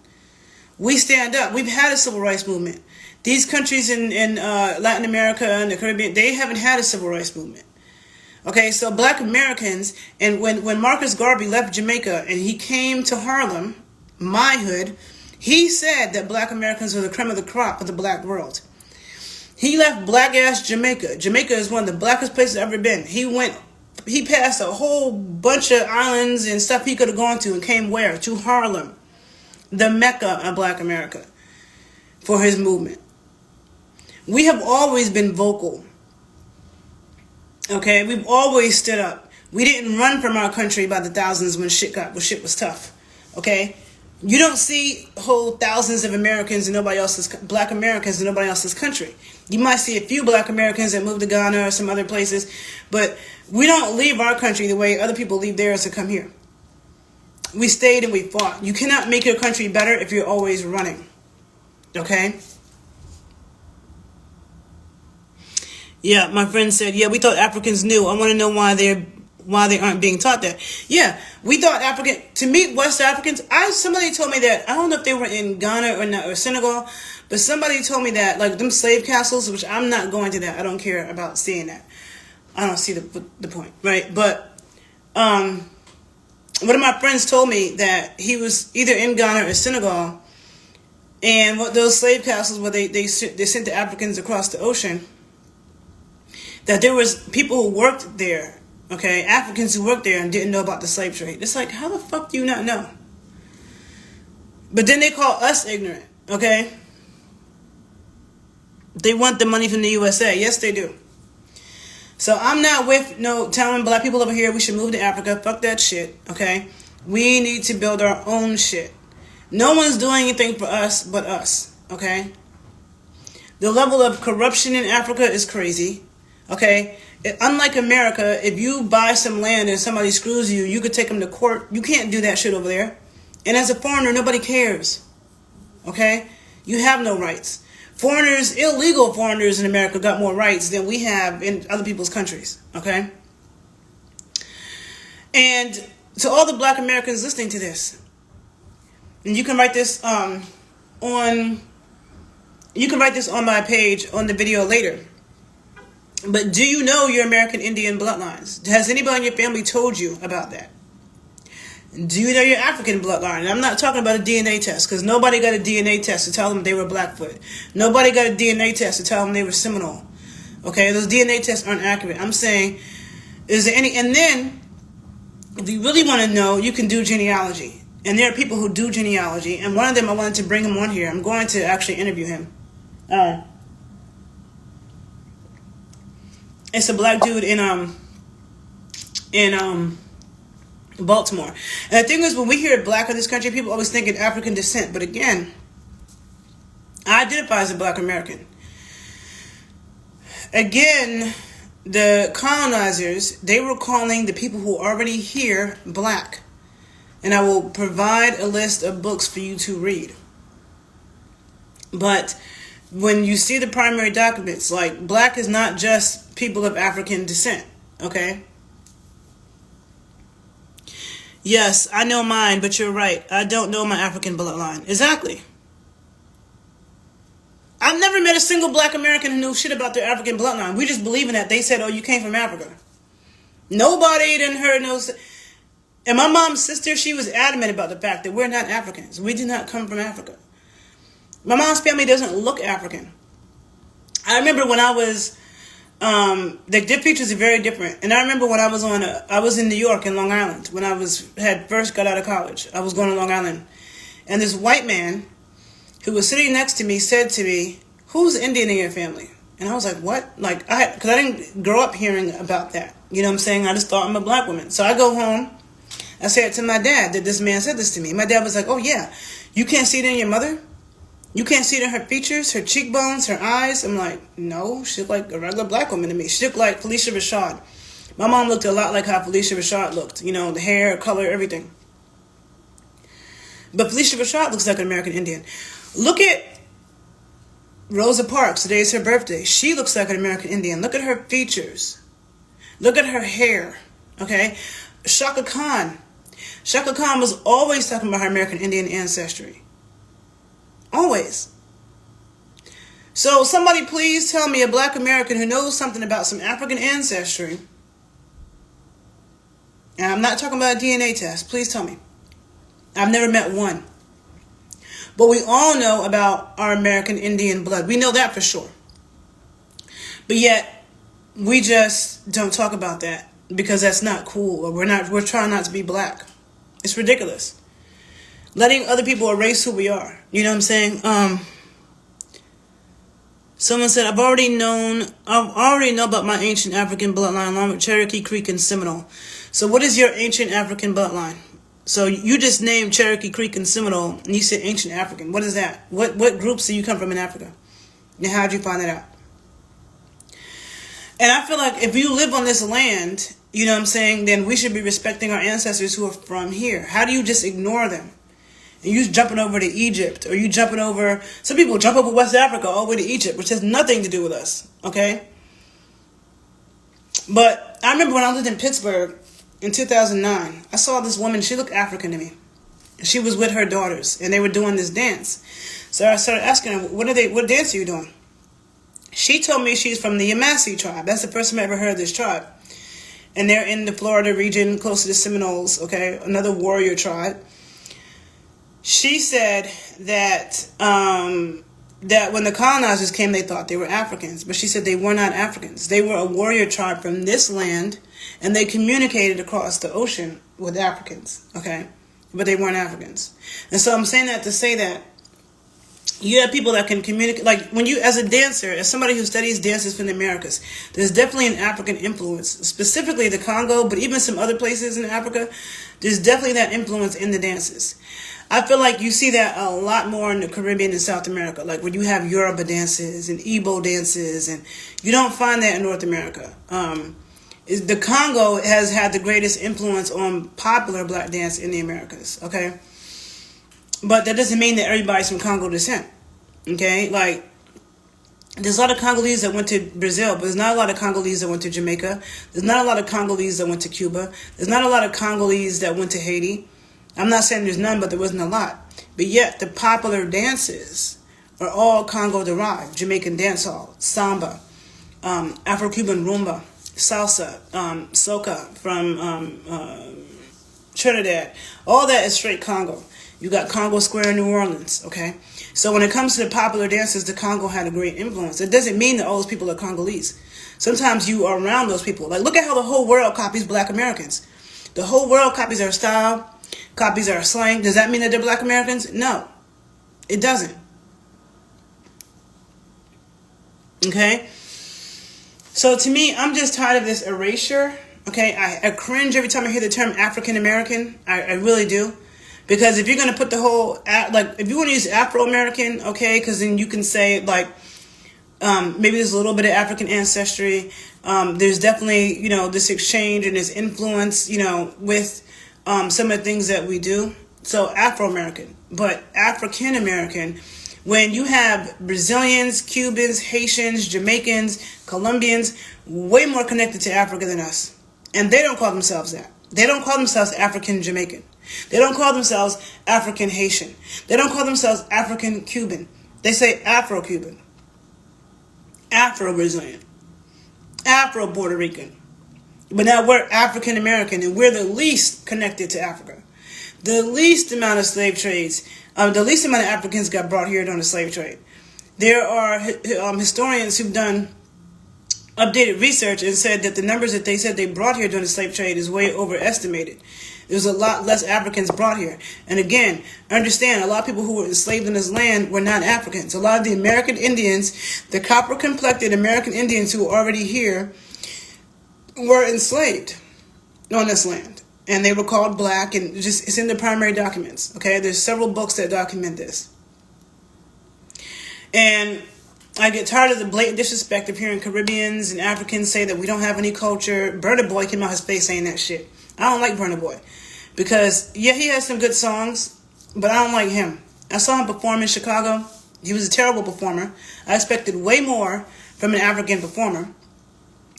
We stand up. We've had a civil rights movement. These countries in Latin America and the Caribbean, they haven't had a civil rights movement. Okay, so Black Americans, and when Marcus Garvey left Jamaica and he came to Harlem, my hood, he said that Black Americans were the creme of the crop of the Black world. He left black-ass Jamaica. Jamaica is one of the blackest places I've ever been. He passed a whole bunch of islands and stuff he could have gone to and came where? To Harlem, the Mecca of Black America, for his movement. We have always been vocal. Okay, we've always stood up. We didn't run from our country by the thousands when shit was tough. Okay, you don't see whole thousands of Americans and Black Americans in nobody else's country. You might see a few Black Americans that move to Ghana or some other places, but we don't leave our country the way other people leave theirs to come here. We stayed and we fought. You cannot make your country better if you're always running. Okay. Yeah, my friend said, yeah, we thought Africans knew. I want to know why they aren't being taught that. Yeah, we thought to meet West Africans, somebody told me that, I don't know if they were in Ghana or Senegal, but somebody told me that, like them slave castles, which I'm not going to that. I don't care about seeing that. I don't see the point, right? But one of my friends told me that he was either in Ghana or Senegal, and what those slave castles where they sent the Africans across the ocean, that there was people who worked there, okay, Africans who worked there and didn't know about the slave trade. It's like, how the fuck do you not know? But then they call us ignorant, okay? They want the money from the USA. Yes, they do. So I'm not with telling Black people over here we should move to Africa. Fuck that shit, okay? We need to build our own shit. No one's doing anything for us but us, okay? The level of corruption in Africa is crazy. Okay, unlike America, if you buy some land and somebody screws you, you could take them to court. You can't do that shit over there. And as a foreigner, nobody cares. Okay, you have no rights. Illegal foreigners in America got more rights than we have in other people's countries. Okay, and to all the Black Americans listening to this, and you can write this on my page on the video later. But do you know your American Indian bloodlines? Has anybody in your family told you about that? Do you know your African bloodline? And I'm not talking about a DNA test, because nobody got a DNA test to tell them they were Blackfoot. Nobody got a DNA test to tell them they were Seminole. Okay, those DNA tests aren't accurate. I'm saying, is there any? And then, if you really want to know, you can do genealogy. And there are people who do genealogy. And one of them, I wanted to bring him on here. I'm going to actually interview him. It's a black dude in Baltimore. And the thing is, when we hear black in this country, people always think of African descent. But again, I identify as a black American. Again, the colonizers, they were calling the people who are already here black. And I will provide a list of books for you to read. But when you see the primary documents, like, black is not just people of African descent, okay? Yes, I know mine, but you're right. I don't know my African bloodline. Exactly. I've never met a single black American who knew shit about their African bloodline. We just believe in that. They said, oh, you came from Africa. Nobody didn't heard knows. And my mom's sister, she was adamant about the fact that we're not Africans. We did not come from Africa. My mom's family doesn't look African. I remember when I was... their features are very different. And I remember when I was in New York in Long Island when I had first got out of college. I was going to Long Island, and this white man who was sitting next to me said to me, "Who's Indian in your family?" And I was like, "What?" Like, because I didn't grow up hearing about that. You know what I'm saying? I just thought I'm a black woman. So I go home. I say it to my dad that this man said this to me. My dad was like, "Oh yeah, you can't see it in your mother? You can't see it in her features, her cheekbones, her eyes?" I'm like, no, she looked like a regular black woman to me. She looked like Felicia Rashad. My mom looked a lot like how Felicia Rashad looked. You know, the hair, color, everything. But Felicia Rashad looks like an American Indian. Look at Rosa Parks. Today is her birthday. She looks like an American Indian. Look at her features. Look at her hair. Okay? Shaka Khan. Shaka Khan was always talking about her American Indian ancestry. Always. So somebody please tell me, a black American who knows something about some African ancestry, and I'm not talking about a DNA test, please tell me. I've never met one. But we all know about our American Indian blood. We know that for sure. But yet, we just don't talk about that because that's not cool, or we're trying not to be black. It's ridiculous. Letting other people erase who we are. You know what I'm saying? Someone said, I already know about my ancient African bloodline along with Cherokee, Creek, and Seminole. So what is your ancient African bloodline? So you just named Cherokee, Creek, and Seminole, and you said ancient African. What is that? What groups do you come from in Africa? And how did you find that out? And I feel like if you live on this land, you know what I'm saying, then we should be respecting our ancestors who are from here. How do you just ignore them? And you jumping over to Egypt, or you jumping over, some people jump over West Africa all the way to Egypt, which has nothing to do with us, okay? But I remember when I lived in Pittsburgh in 2009, I saw this woman, she looked African to me. She was with her daughters, and they were doing this dance. So I started asking her, what dance are you doing? She told me she's from the Yamasee tribe. That's the first time I ever heard of this tribe. And they're in the Florida region, close to the Seminoles, okay? Another warrior tribe. She said that that when the colonizers came, they thought they were Africans. But she said they were not Africans. They were a warrior tribe from this land, and they communicated across the ocean with Africans, okay? But they weren't Africans. And so I'm saying that to say that you have people that can communicate. Like when you, as a dancer, as somebody who studies dances from the Americas, there's definitely an African influence, specifically the Congo, but even some other places in Africa, there's definitely that influence in the dances. I feel like you see that a lot more in the Caribbean and South America, like when you have Yoruba dances and Igbo dances, and you don't find that in North America. The Congo has had the greatest influence on popular black dance in the Americas, okay? But that doesn't mean that everybody's from Congo descent, okay? Like, there's a lot of Congolese that went to Brazil, but there's not a lot of Congolese that went to Jamaica. There's not a lot of Congolese that went to Cuba. There's not a lot of Congolese that went to Haiti. I'm not saying there's none, but there wasn't a lot. But yet, the popular dances are all Congo-derived. Jamaican dancehall, samba, Afro-Cuban rumba, salsa, soca from Trinidad. All that is straight Congo. You got Congo Square in New Orleans, okay? So when it comes to the popular dances, the Congo had a great influence. It doesn't mean that all those people are Congolese. Sometimes you are around those people. Like, look at how the whole world copies Black Americans. The whole world copies our style, copies our slang. Does that mean that they're Black Americans? No, it doesn't. Okay? So to me, I'm just tired of this erasure. Okay? I cringe every time I hear the term African American. I really do. Because if you're going to put the whole, like, if you want to use Afro-American, okay, because then you can say, like, maybe there's a little bit of African ancestry. There's definitely, you know, this exchange and this influence, you know, with some of the things that we do. So Afro-American. But African-American, when you have Brazilians, Cubans, Haitians, Jamaicans, Colombians, way more connected to Africa than us. And they don't call themselves that. They don't call themselves African-Jamaican. They don't call themselves African-Haitian. They don't call themselves African-Cuban. They say Afro-Cuban, Afro-Brazilian, Afro-Puerto Rican. But now we're African-American, and we're the least connected to Africa. The least amount of slave trades, the least amount of Africans got brought here during the slave trade. There are historians who've done updated research and said that the numbers that they said they brought here during the slave trade is way overestimated. There's a lot less Africans brought here. And again, understand, a lot of people who were enslaved in this land were not Africans. A lot of the American Indians, the copper-complected American Indians who were already here, were enslaved on this land. And they were called black, and it's in the primary documents. Okay, there's several books that document this. And I get tired of the blatant disrespect of hearing Caribbeans and Africans say that we don't have any culture. Burna Boy came out his face saying that shit. I don't like Burna Boy. Because, yeah, he has some good songs, but I don't like him. I saw him perform in Chicago. He was a terrible performer. I expected way more from an African performer.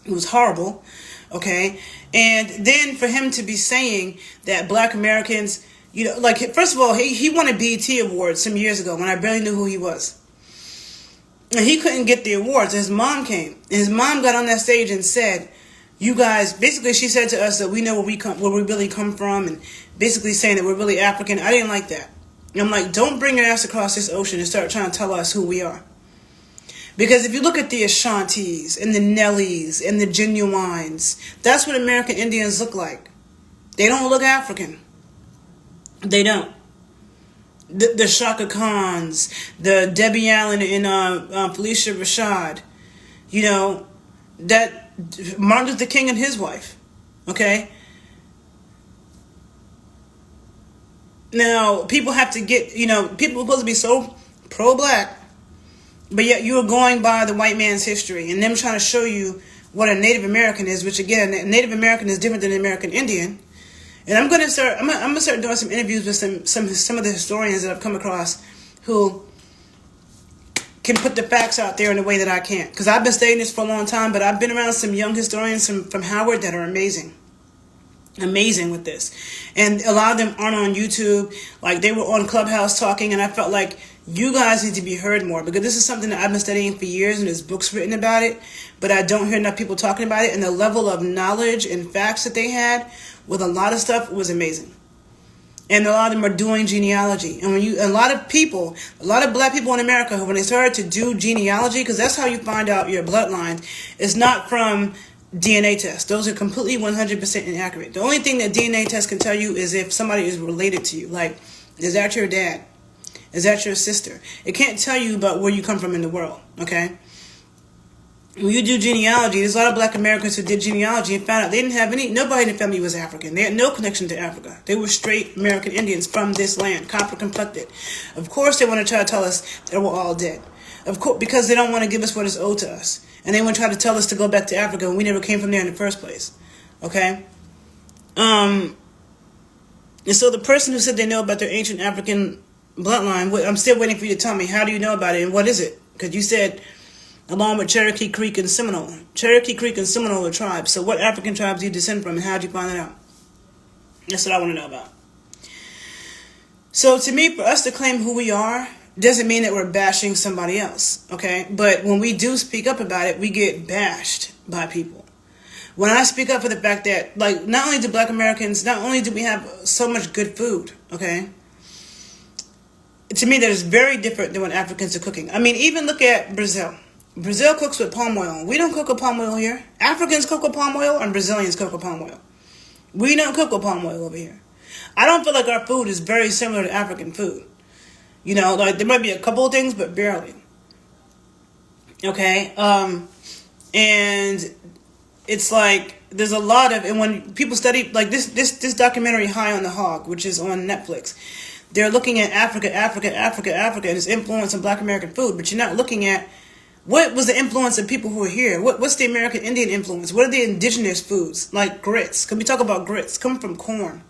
It was horrible, okay? And then for him to be saying that Black Americans, you know, like, first of all, he won a BET award some years ago when I barely knew who he was. And he couldn't get the awards. His mom came. And his mom got on that stage and said, you guys, basically she said to us that we know where we really come from, and basically saying that we're really African. I didn't like that. And I'm like, don't bring your ass across this ocean and start trying to tell us who we are. Because if you look at the Ashantis and the Nellies and the Genuines, that's what American Indians look like. They don't look African. They don't. The Shaka Khans, the Debbie Allen and Felicia Rashad, you know, that Martin Luther King and his wife, okay? Now, people have to get, you know, people are supposed to be so pro-black, but yet you are going by the white man's history and them trying to show you what a Native American is, which again, a Native American is different than an American Indian. And I'm gonna start doing some interviews with some of the historians that I've come across who can put the facts out there in a way that I can't. Because I've been studying this for a long time, but I've been around some young historians from Howard that are amazing. Amazing with this. And a lot of them aren't on YouTube. Like, they were on Clubhouse talking, and I felt like you guys need to be heard more, because this is something that I've been studying for years, and there's books written about it, but I don't hear enough people talking about it. And the level of knowledge and facts that they had with a lot of stuff was amazing. And a lot of them are doing genealogy. And a lot of black people in America, when they started to do genealogy, because that's how you find out your bloodline, it's not from DNA tests. Those are completely 100% inaccurate. The only thing that DNA tests can tell you is if somebody is related to you. Like, is that your dad? Is that your sister? It can't tell you about where you come from in the world, okay? When you do genealogy, there's a lot of black Americans who did genealogy and found out they didn't have nobody in the family was African. They had no connection to Africa. They were straight American Indians from this land, copper complected. Of course they want to try to tell us that we're all dead. Of course, because they don't want to give us what is owed to us. And they want to try to tell us to go back to Africa when we never came from there in the first place. Okay? And so the person who said they know about their ancient African bloodline, I'm still waiting for you to tell me, how do you know about it and what is it? Because you said, along with Cherokee Creek and Seminole. Cherokee Creek and Seminole are tribes. So what African tribes do you descend from, and how did you find that out? That's what I want to know about. So to me, for us to claim who we are, doesn't mean that we're bashing somebody else, okay? But when we do speak up about it, we get bashed by people. When I speak up for the fact that, like, not only do Black Americans, not only do we have so much good food, okay? To me, that is very different than what Africans are cooking. I mean, even look at Brazil. Brazil cooks with palm oil. We don't cook with palm oil here. Africans cook with palm oil and Brazilians cook with palm oil. We don't cook with palm oil over here. I don't feel like our food is very similar to African food. You know, like there might be a couple of things, but barely. Okay? And it's like there's a lot of, and when people study like this documentary High on the Hog, which is on Netflix, they're looking at Africa, and its influence on Black American food, but you're not looking at what was the influence of people who are here. What's the American Indian influence? What are the indigenous foods like grits? Can we talk about grits? Come from corn.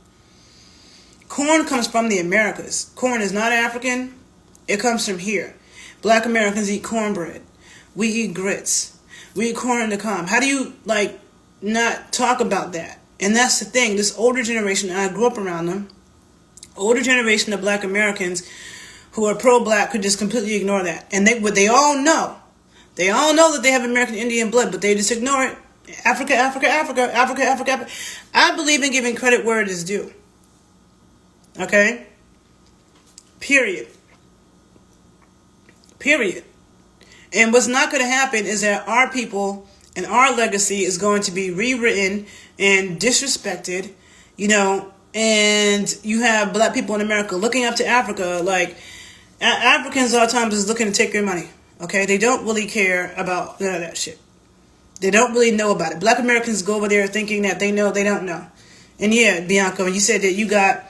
Corn comes from the Americas. Corn is not African. It comes from here. Black Americans eat cornbread. We eat grits. We eat corn on the cob. How do you, like, not talk about that? And that's the thing. This older generation, and I grew up around them, older generation of Black Americans who are pro-Black could just completely ignore that. And they all know. They all know that they have American Indian blood, but they just ignore it. Africa. I believe in giving credit where it is due. Okay? Period. And what's not going to happen is that our people and our legacy is going to be rewritten and disrespected, you know, and you have Black people in America looking up to Africa like Africans all the time is looking to take your money. Okay? They don't really care about none of that shit. They don't really know about it. Black Americans go over there thinking that they know they don't know. And yeah, Bianca, when you said that you got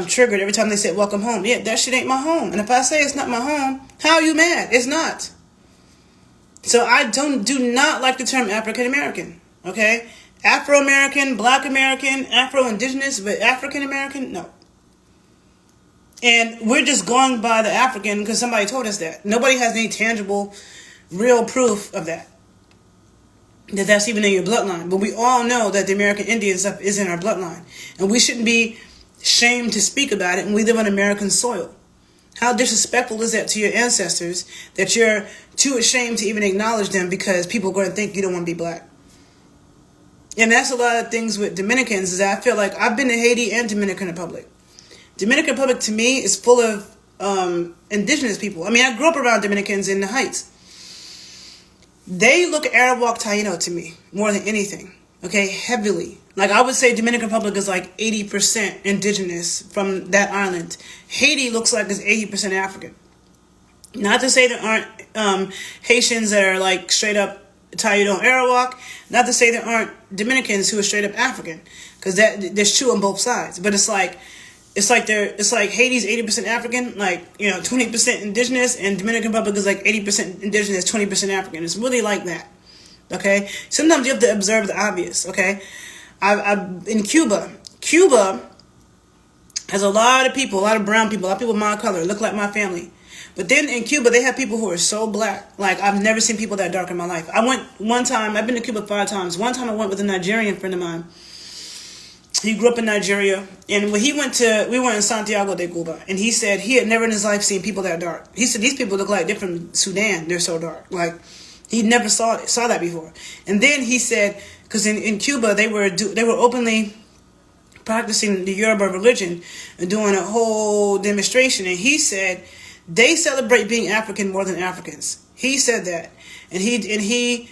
triggered every time they said welcome home. Yeah, that shit ain't my home. And if I say it's not my home, how are you mad? It's not. So I do not like the term African American. Okay? Afro American, Black American, Afro Indigenous, but African American, no. And we're just going by the African because somebody told us that. Nobody has any tangible, real proof of that. That's even in your bloodline. But we all know that the American Indian stuff is in our bloodline. And we shouldn't be shamed to speak about it, and we live on American soil. How disrespectful is that to your ancestors that you're too ashamed to even acknowledge them because people are going to think you don't want to be Black? And that's a lot of things with Dominicans, is I feel like I've been to Haiti and Dominican Republic. Dominican Republic to me is full of indigenous people. I mean, I grew up around Dominicans in the Heights. They look Arawak Taino to me more than anything. Okay, heavily. Like I would say Dominican Republic is like 80% indigenous from that island. Haiti looks like it's 80% African. Not to say there aren't Haitians that are like straight up Taino Arawak. Not to say there aren't Dominicans who are straight up African. Because there's two on both sides. But it's like Haiti's 80% African, like, you know, 20% indigenous, and Dominican Republic is like 80% indigenous, 20% African. It's really like that. Okay? Sometimes you have to observe the obvious, okay? In Cuba has a lot of people, a lot of brown people, a lot of people my color, look like my family. But then in Cuba, they have people who are so Black. Like, I've never seen people that dark in my life. I went one time, I've been to Cuba 5 times. One time I went with a Nigerian friend of mine. He grew up in Nigeria, and when we went in Santiago de Cuba, and he said he had never in his life seen people that dark. He said these people look like they're from Sudan. They're so dark. Like, he never saw that before. And then he said, because in Cuba they were openly practicing the Yoruba religion and doing a whole demonstration, and he said they celebrate being African more than Africans. He said that, and he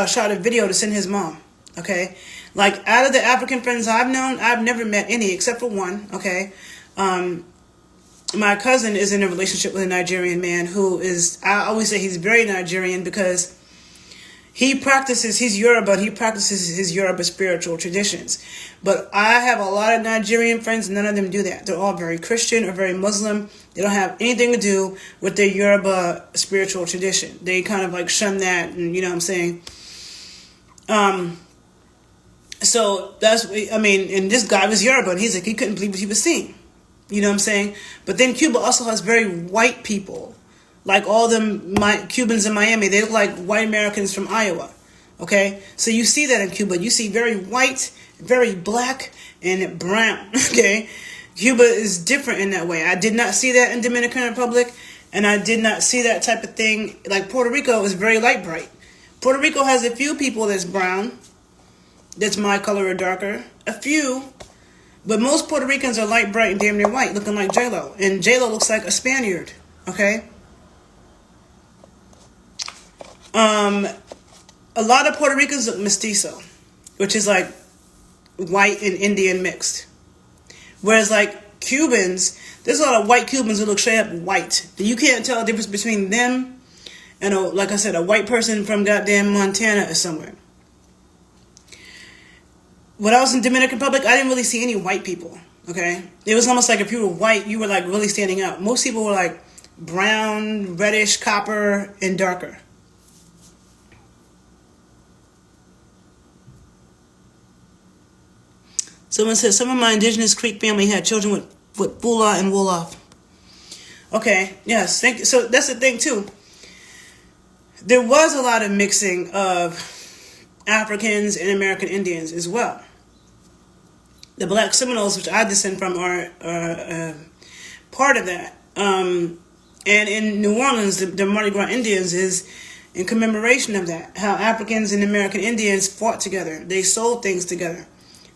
shot a video to send his mom. Okay. Like, out of the African friends I've known, I've never met any except for one, okay? My cousin is in a relationship with a Nigerian man who is, I always say he's very Nigerian because he's Yoruba, and he practices his Yoruba spiritual traditions. But I have a lot of Nigerian friends, and none of them do that. They're all very Christian or very Muslim. They don't have anything to do with their Yoruba spiritual tradition. They kind of like shun that, and you know what I'm saying? So that's, I mean, and this guy was Yoruba, and he's like, he couldn't believe what he was seeing. You know what I'm saying? But then Cuba also has very white people. Like all them Cubans in Miami, they look like white Americans from Iowa. Okay? So you see that in Cuba. You see very white, very Black, and brown. Okay? Cuba is different in that way. I did not see that in Dominican Republic, And I did not see that type of thing. Like Puerto Rico is very light bright. Puerto Rico has a few people that's brown, that's my color or darker. A few. But most Puerto Ricans are light bright and damn near white, looking like J-Lo. And J-Lo looks like a Spaniard. Okay? A lot of Puerto Ricans look mestizo, which is like white and Indian mixed. Whereas like Cubans, there's a lot of white Cubans who look straight up white. You can't tell the difference between them and, like I said, a white person from goddamn Montana or somewhere. When I was in Dominican Republic, I didn't really see any white people, okay? It was almost like if you were white, you were like really standing out. Most people were like brown, reddish, copper, and darker. Someone said, some of my indigenous Creek family had children with Bula and Wolof. Okay, yes, thank you. So that's the thing too. There was a lot of mixing of Africans and American Indians as well. The Black Seminoles, which I descend from, are part of that. And in New Orleans, the Mardi Gras Indians is in commemoration of that. How Africans and American Indians fought together. They sold things together.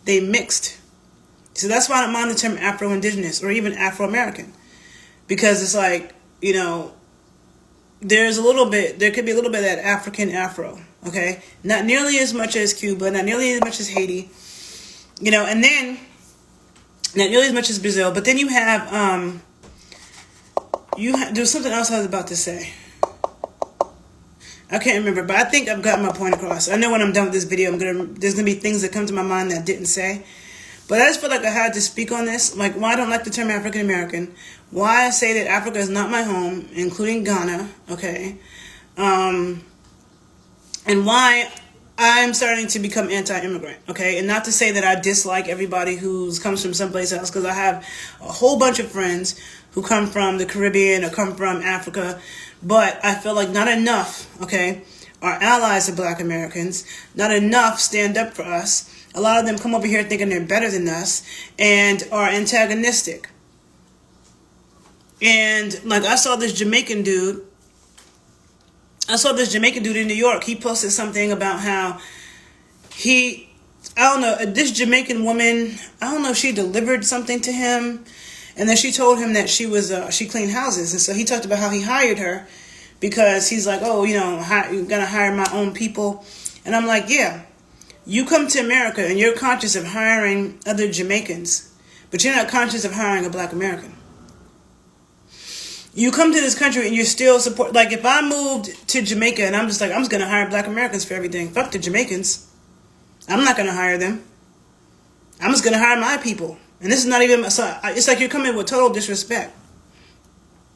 They mixed. So that's why I don't mind the term Afro-Indigenous or even Afro-American. Because it's like, you know, there could be a little bit of that African Afro, okay? Not nearly as much as Cuba, not nearly as much as Haiti, you know, and then, not nearly as much as Brazil, but then you have, there's something else I was about to say. I can't remember, but I think I've gotten my point across. I know when I'm done with this video, there's going to be things that come to my mind that I didn't say. But I just feel like I had to speak on this. Like, why I don't like the term African American. Why I say that Africa is not my home, including Ghana, okay? And why I'm starting to become anti-immigrant, okay? And not to say that I dislike everybody who comes from someplace else, because I have a whole bunch of friends who come from the Caribbean or come from Africa. But I feel like not enough, okay, are allies of Black Americans. Not enough stand up for us. A lot of them come over here thinking they're better than us and are antagonistic. And like I saw this Jamaican dude in New York. He posted something about how this Jamaican woman, I don't know if she delivered something to him. And then she told him that she cleaned houses. And so he talked about how he hired her because he's like, oh, you know, you're going to hire my own people. And I'm like, yeah, you come to America and you're conscious of hiring other Jamaicans, but you're not conscious of hiring a Black American. You come to this country and you're still support. Like if I moved to Jamaica and I'm just going to hire Black Americans for everything. Fuck the Jamaicans. I'm not going to hire them. I'm just going to hire my people. And this is not even, so it's like you're coming with total disrespect.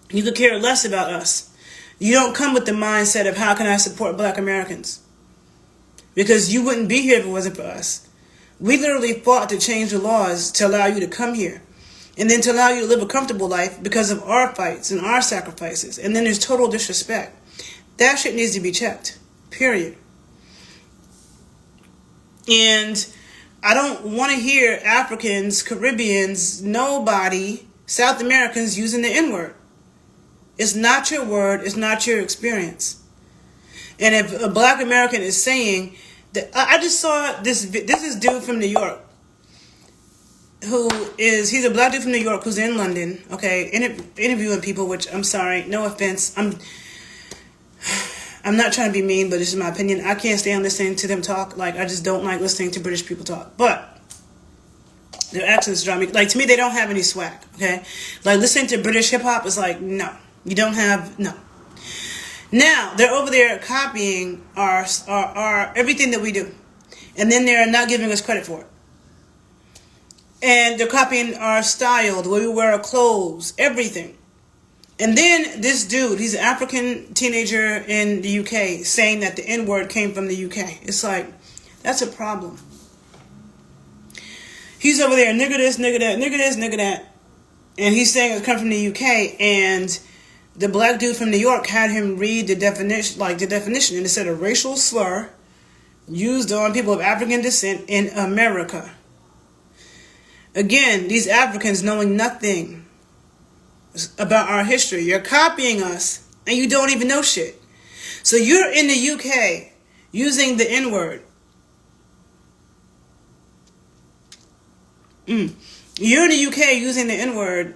You could care less about us. You don't come with the mindset of how can I support Black Americans? Because you wouldn't be here if it wasn't for us. We literally fought to change the laws to allow you to come here. And then to allow you to live a comfortable life because of our fights and our sacrifices. And then there's total disrespect. That shit needs to be checked. Period. And I don't want to hear Africans, Caribbeans, nobody, South Americans using the N-word. It's not your word. It's not your experience. And if a Black American is saying that, I just saw this dude from New York, he's a Black dude from New York who's in London, okay, interviewing people, which I'm sorry, no offense. I'm not trying to be mean, but this is my opinion. I can't stand listening to them talk. Like, I just don't like listening to British people talk. But their accents drive me. Like, to me, they don't have any swag, okay? Like, listening to British hip-hop is like, no. You don't have, no. Now, they're over there copying our everything that we do. And then they're not giving us credit for it. And they're copying our style, the way we wear our clothes, everything. And then this dude, he's an African teenager in the UK, saying that the N-word came from the UK. It's like, that's a problem. He's over there, nigger this, nigger that, nigger this, nigger that. And he's saying it come from the UK. And the Black dude from New York had him read the definition, and it said a racial slur used on people of African descent in America. Again, these Africans knowing nothing about our history. You're copying us, and you don't even know shit. So you're in the UK using the N-word. You're in the UK using the N-word,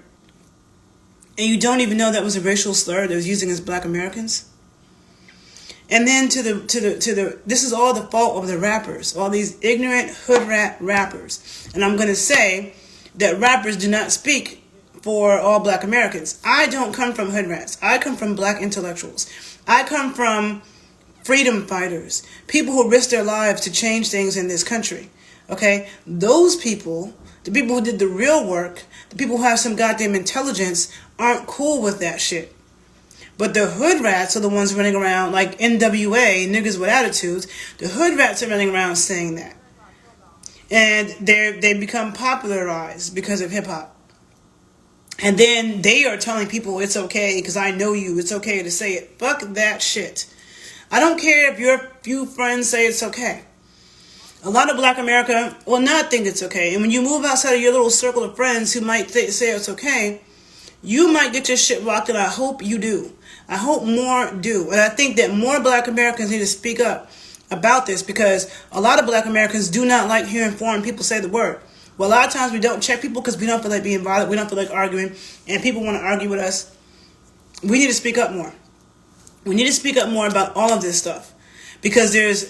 and you don't even know that was a racial slur that was using as Black Americans. And then this is all the fault of the rappers, all these ignorant hood rat rappers. And I'm going to say that rappers do not speak for all Black Americans. I don't come from hood rats. I come from Black intellectuals. I come from freedom fighters, people who risk their lives to change things in this country. Okay? Those people, the people who did the real work, the people who have some goddamn intelligence, aren't cool with that shit. But the hood rats are the ones running around like NWA, niggas with attitudes. The hood rats are running around saying that. And they become popularized because of hip hop. And then they are telling people it's okay because I know you, it's okay to say it. Fuck that shit. I don't care if your few friends say it's okay. A lot of Black America will not think it's okay. And when you move outside of your little circle of friends who might say it's okay, you might get your shit rocked, and I hope you do. I hope more do. And I think that more Black Americans need to speak up about this, because a lot of Black Americans do not like hearing foreign people say the word. Well, a lot of times we don't check people because we don't feel like being bothered. We don't feel like arguing, and people want to argue with us. We need to speak up more. We need to speak up more about all of this stuff, because there's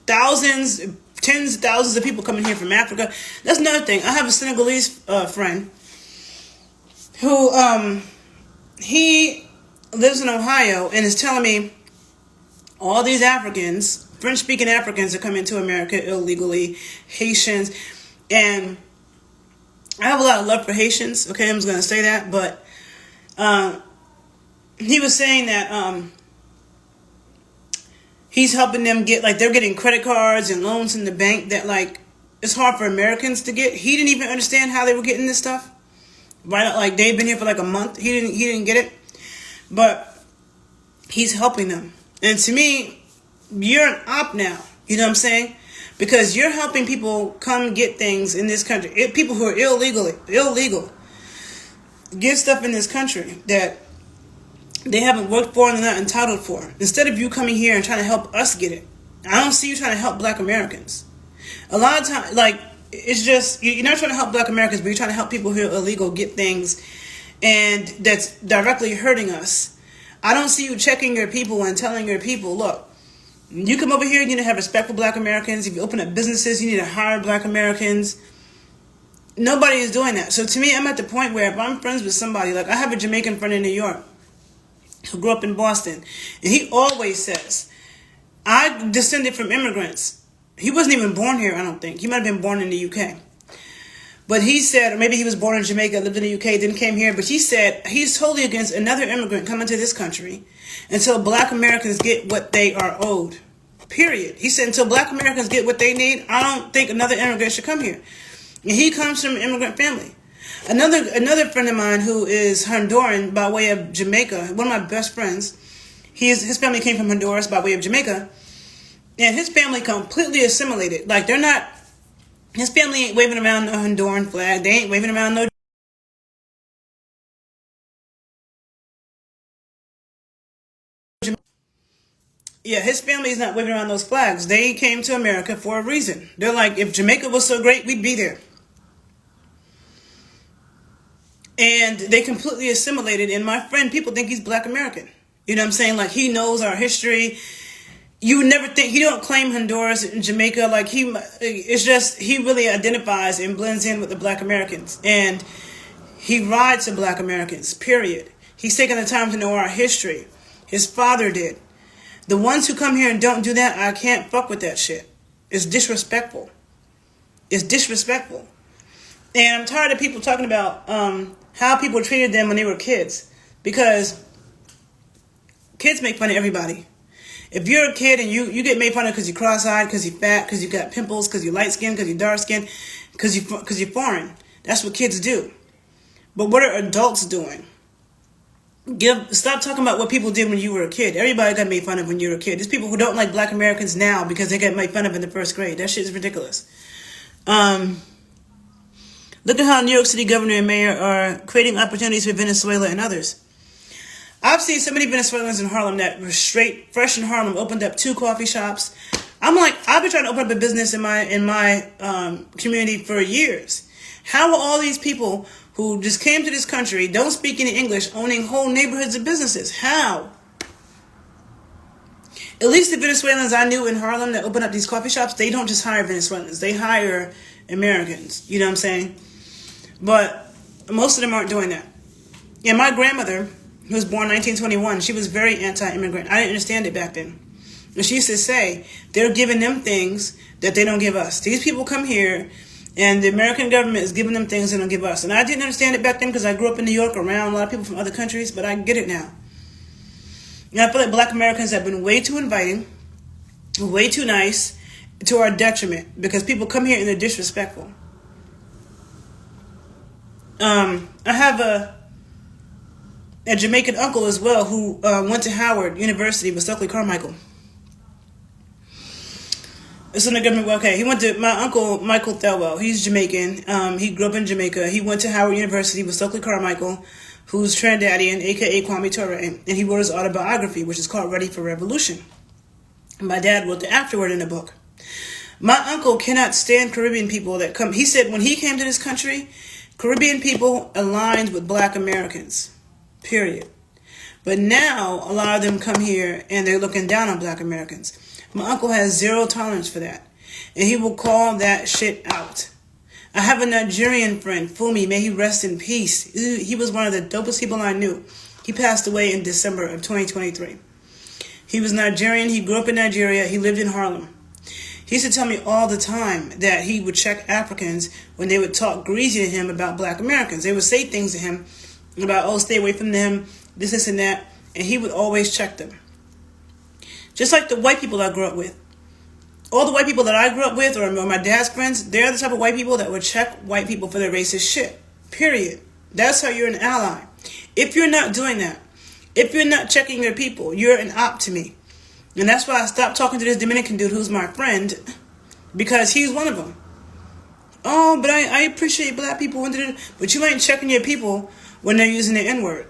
thousands, tens of thousands of people coming here from Africa. That's another thing. I have a Senegalese friend who he lives in Ohio and is telling me all these Africans, French-speaking Africans, are coming to America illegally, Haitians, and I have a lot of love for Haitians. Okay, I'm just going to say that, but he was saying that he's helping them get, like, they're getting credit cards and loans in the bank that, like, it's hard for Americans to get. He didn't even understand how they were getting this stuff. Right, like they've been here for like a month. He didn't get it, but he's helping them. And to me, you're an op now. You know what I'm saying? Because you're helping people come get things in this country. People who are illegal, get stuff in this country that they haven't worked for and they're not entitled for. Instead of you coming here and trying to help us get it, I don't see you trying to help Black Americans. A lot of times, like, it's just, you're not trying to help Black Americans, but you're trying to help people who are illegal get things, and that's directly hurting us. I don't see you checking your people and telling your people, look, you come over here, you need to have respect for Black Americans. If you open up businesses, you need to hire Black Americans. Nobody is doing that. So to me, I'm at the point where if I'm friends with somebody, like I have a Jamaican friend in New York who grew up in Boston, and he always says, I descended from immigrants. He wasn't even born here, I don't think. He might have been born in the UK. But he said, or maybe he was born in Jamaica, lived in the UK, then came here. But he said he's totally against another immigrant coming to this country until Black Americans get what they are owed. Period. He said until Black Americans get what they need, I don't think another immigrant should come here. And he comes from an immigrant family. Another friend of mine who is Honduran by way of Jamaica, one of my best friends, his family came from Honduras by way of Jamaica. And his family completely assimilated. Like, they're not, his family ain't waving around no Honduran flag. They ain't waving around no. Yeah, his family is not waving around those flags. They came to America for a reason. They're like, if Jamaica was so great, we'd be there. And they completely assimilated. And my friend, people think he's Black American. You know what I'm saying? Like, he knows our history. You would never think, he don't claim Honduras and Jamaica, like it's just, he really identifies and blends in with the Black Americans. And he rides to Black Americans, period. He's taken the time to know our history. His father did. The ones who come here and don't do that, I can't fuck with that shit. It's disrespectful. It's disrespectful. And I'm tired of people talking about how people treated them when they were kids. Because kids make fun of everybody. If you're a kid and you get made fun of because you're cross-eyed, because you're fat, because you got pimples, because you're light-skinned, because you're dark-skinned, because you're foreign, that's what kids do. But what are adults doing? Stop talking about what people did when you were a kid. Everybody got made fun of when you were a kid. There's people who don't like Black Americans now because they got made fun of in the first grade. That shit is ridiculous. Look at how New York City governor and mayor are creating opportunities for Venezuela and others. I've seen so many Venezuelans in Harlem that were straight, fresh in Harlem, opened up 2 coffee shops. I'm like, I've been trying to open up a business in my community for years. How are all these people who just came to this country, don't speak any English, owning whole neighborhoods of businesses? How? At least the Venezuelans I knew in Harlem that opened up these coffee shops, they don't just hire Venezuelans. They hire Americans. You know what I'm saying? But most of them aren't doing that. And my grandmother, who was born in 1921, she was very anti-immigrant. I didn't understand it back then. And she used to say, they're giving them things that they don't give us. These people come here, and the American government is giving them things they don't give us. And I didn't understand it back then because I grew up in New York around a lot of people from other countries, but I get it now. And I feel like Black Americans have been way too inviting, way too nice, to our detriment, because people come here and they're disrespectful. I have a Jamaican uncle as well who went to Howard University with Stokely Carmichael. It's in the government. Okay, he went to my uncle Michael Thelwell. He's Jamaican. He grew up in Jamaica. He went to Howard University with Stokely Carmichael, who's Trinidadian, aka Kwame Ture, and he wrote his autobiography, which is called Ready for Revolution. My dad wrote the afterword in the book. My uncle cannot stand Caribbean people that come. He said when he came to this country, Caribbean people aligned with Black Americans, period. But now a lot of them come here and they're looking down on Black Americans. My uncle has zero tolerance for that, and he will call that shit out. I have a Nigerian friend, Fumi, may he rest in peace. He was one of the dopest people I knew. He passed away in December of 2023. He was Nigerian. He grew up in Nigeria. He lived in Harlem. He used to tell me all the time that he would check Africans when they would talk greasy to him about Black Americans. They would say things to him about, oh, stay away from them, this, and that. And he would always check them. Just like the white people I grew up with. All the white people that I grew up with, or my dad's friends, they're the type of white people that would check white people for their racist shit. Period. That's how you're an ally. If you're not doing that, if you're not checking your people, you're an op to me. And that's why I stopped talking to this Dominican dude who's my friend, because he's one of them. Oh, but I appreciate Black people, but you ain't checking your people when they're using the N-word.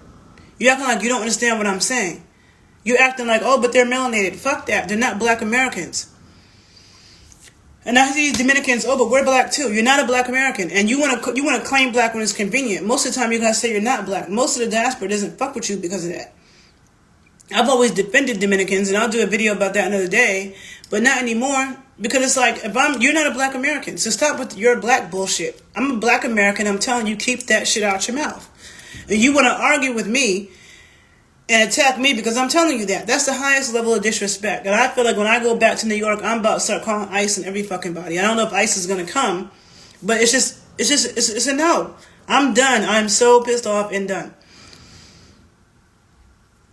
You're acting like you don't understand what I'm saying. You're acting like, oh, but they're melanated. Fuck that. They're not Black Americans. And I see these Dominicans, oh, but we're Black too. You're not a Black American. And you want to claim Black when it's convenient. Most of the time, you guys say you're not Black. Most of the diaspora doesn't fuck with you because of that. I've always defended Dominicans, and I'll do a video about that another day, but not anymore, because it's like, you're not a Black American, so stop with your Black bullshit. I'm a Black American. I'm telling you, keep that shit out your mouth. And you want to argue with me and attack me because I'm telling you that. That's the highest level of disrespect. And I feel like when I go back to New York, I'm about to start calling ICE on every fucking body. I don't know if ICE is going to come, but it's a no. I'm done. I'm so pissed off and done.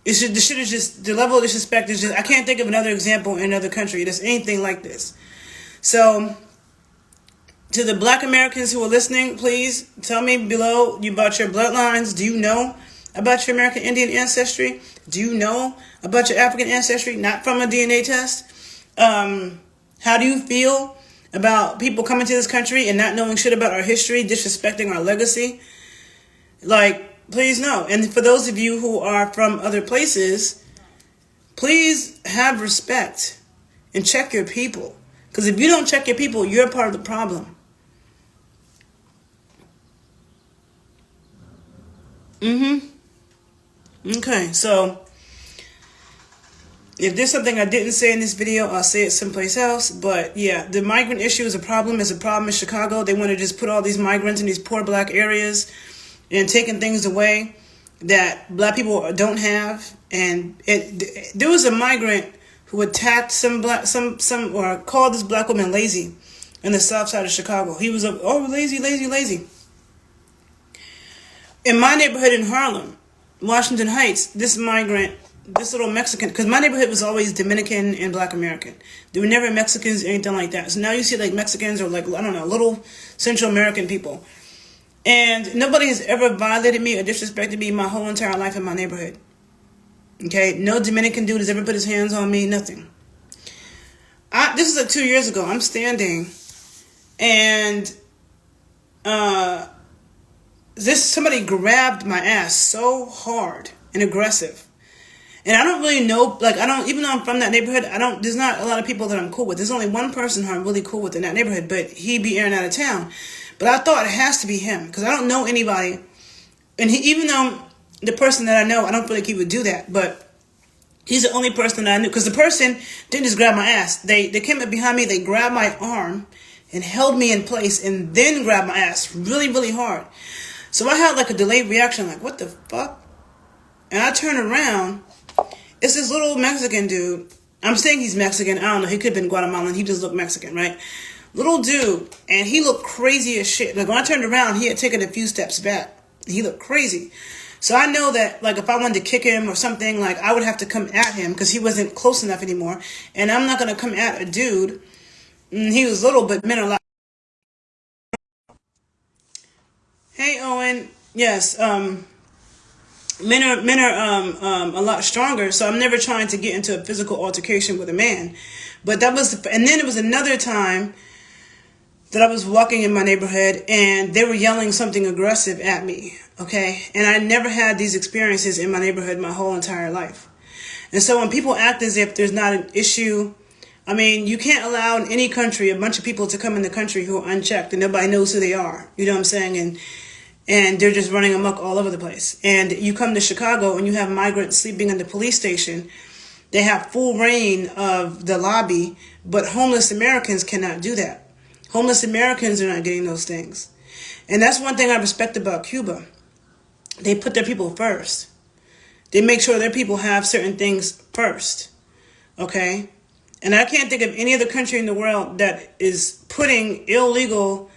The shit is just, the level of disrespect is just, I can't think of another example in another country that's anything like this. So, to the Black Americans who are listening, please tell me below about your bloodlines. Do you know about your American Indian ancestry? Do you know about your African ancestry? Not from a DNA test. How do you feel about people coming to this country and not knowing shit about our history, disrespecting our legacy? Like, please know. And for those of you who are from other places, please have respect and check your people. Because if you don't check your people, you're part of the problem. Okay, so if there's something I didn't say in this video, I'll say it someplace else. But yeah, the migrant issue is a problem. It's a problem in Chicago. They want to just put all these migrants in these poor Black areas and taking things away that Black people don't have. And there was a migrant who attacked or called this Black woman lazy in the south side of Chicago. He was lazy. In my neighborhood in Harlem, Washington Heights, this little Mexican, because my neighborhood was always Dominican and Black American. There were never Mexicans or anything like that. So now you see like Mexicans or like, I don't know, little Central American people. And nobody has ever violated me or disrespected me my whole entire life in my neighborhood. Okay? No Dominican dude has ever put his hands on me, nothing. This is 2 years ago. I'm standing and somebody grabbed my ass so hard and aggressive. And I don't really know, like, even though I'm from that neighborhood, there's not a lot of people that I'm cool with. There's only one person who I'm really cool with in that neighborhood, but he be airing out of town. But I thought it has to be him, because I don't know anybody. And even though the person that I know, I don't feel like he would do that, but he's the only person that I knew. Because the person didn't just grab my ass. They came up behind me, they grabbed my arm and held me in place and then grabbed my ass really, really hard. So I had like a delayed reaction, like, what the fuck? And I turned around. It's this little Mexican dude. I'm saying he's Mexican. I don't know. He could have been Guatemalan. He just looked Mexican, right? Little dude. And he looked crazy as shit. Like, when I turned around, he had taken a few steps back. He looked crazy. So I know that, like, if I wanted to kick him or something, like, I would have to come at him because he wasn't close enough anymore. And I'm not going to come at a dude. And he was little, but meant a lot. Hey, Owen. Yes, men are a lot stronger, so I'm never trying to get into a physical altercation with a man. But that was, and then it was another time that I was walking in my neighborhood and they were yelling something aggressive at me, okay? And I never had these experiences in my neighborhood my whole entire life. And so when people act as if there's not an issue, I mean, you can't allow in any country a bunch of people to come in the country who are unchecked and nobody knows who they are. You know what I'm saying? And they're just running amok all over the place. And you come to Chicago and you have migrants sleeping in the police station. They have full reign of the lobby, but homeless Americans cannot do that. Homeless Americans are not getting those things. And that's one thing I respect about Cuba. They put their people first. They make sure their people have certain things first. Okay? And I can't think of any other country in the world that is putting illegal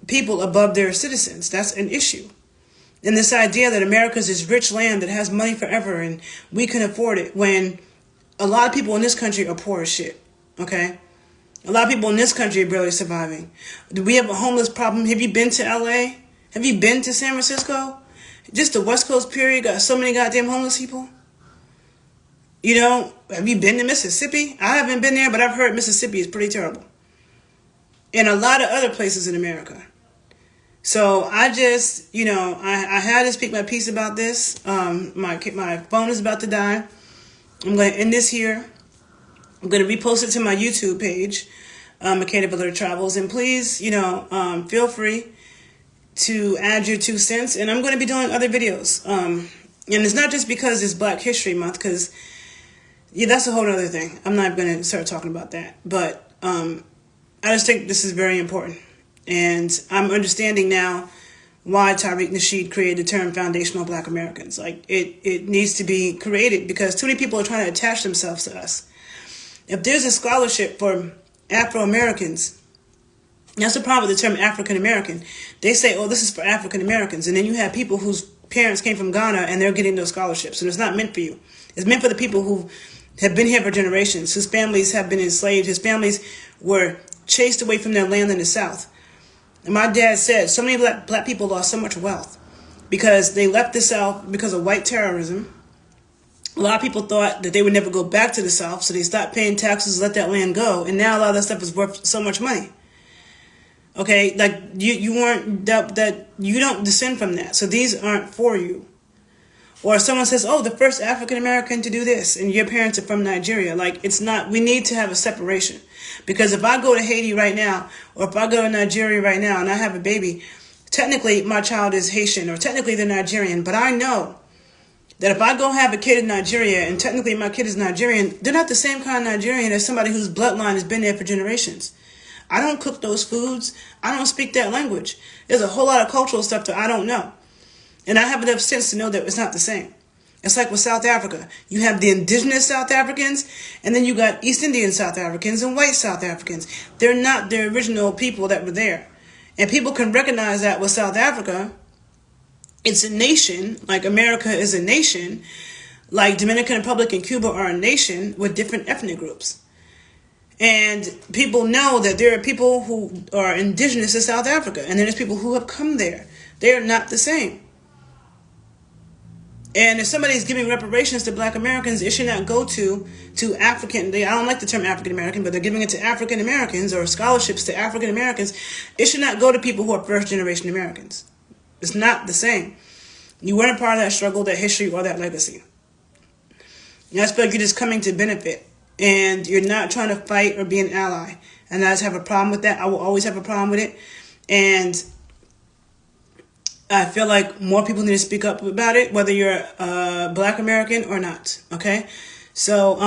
people above their citizens. That's an issue. And this idea that America's this rich land that has money forever and we can afford it, when a lot of people in this country are poor as shit. Okay? A lot of people in this country are barely surviving. Do we have a homeless problem? Have you been to LA? Have you been to San Francisco? Just the West Coast period got so many goddamn homeless people. You know, have you been to Mississippi? I haven't been there, but I've heard Mississippi is pretty terrible. And a lot of other places in America. So I just, you know, I had to speak my piece about this. My phone is about to die. I'm going to end this here. I'm going to repost it to my YouTube page, Makeda Valera Travels. And please, you know, feel free to add your 2 cents. And I'm going to be doing other videos. And it's not just because it's Black History Month, because, yeah, that's a whole other thing. I'm not going to start talking about that. But I just think this is very important. And I'm understanding now why Tariq Nasheed created the term foundational Black Americans. Like, it needs to be created because too many people are trying to attach themselves to us. If there's a scholarship for Afro-Americans, that's the problem with the term African-American. They say, oh, this is for African-Americans. And then you have people whose parents came from Ghana and they're getting those scholarships. And it's not meant for you. It's meant for the people who have been here for generations, whose families have been enslaved, whose families were chased away from their land in the South. And my dad said so many black people lost so much wealth because they left the South because of white terrorism. A lot of people thought that they would never go back to the South, so they stopped paying taxes, let that land go, and now a lot of that stuff is worth so much money. Okay, like you weren't that you don't descend from that, so these aren't for you. Or someone says, oh, the first African American to do this, and your parents are from Nigeria. Like, it's not, we need to have a separation. Because if I go to Haiti right now, or if I go to Nigeria right now and I have a baby, technically my child is Haitian, or technically they're Nigerian. But I know that if I go have a kid in Nigeria, and technically my kid is Nigerian, they're not the same kind of Nigerian as somebody whose bloodline has been there for generations. I don't cook those foods. I don't speak that language. There's a whole lot of cultural stuff that I don't know. And I have enough sense to know that it's not the same. It's like with South Africa. You have the indigenous South Africans, and then you got East Indian South Africans and white South Africans. They're not the original people that were there. And people can recognize that with South Africa. It's a nation, like America is a nation, like Dominican Republic and Cuba are a nation with different ethnic groups. And people know that there are people who are indigenous to South Africa, and then there's people who have come there. They are not the same. And if somebody is giving reparations to Black Americans, it should not go to African. I don't like the term African American, but they're giving it to African Americans or scholarships to African Americans. It should not go to people who are first generation Americans. It's not the same. You weren't a part of that struggle, that history, or that legacy. And I feel like you're just coming to benefit. And you're not trying to fight or be an ally. And I just have a problem with that. I will always have a problem with it. And I feel like more people need to speak up about it, whether you're a Black American or not. Okay? So,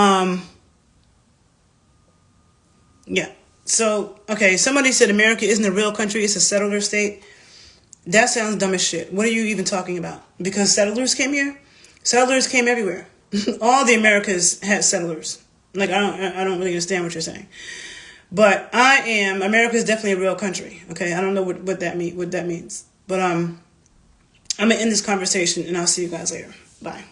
yeah. So, okay, somebody said America isn't a real country, it's a settler state. That sounds dumb as shit. What are you even talking about? Because settlers came here? Settlers came everywhere. All the Americas had settlers. Like, I don't really understand what you're saying. But America is definitely a real country. Okay, I don't know what that means. But I'm gonna end this conversation, and I'll see you guys later. Bye.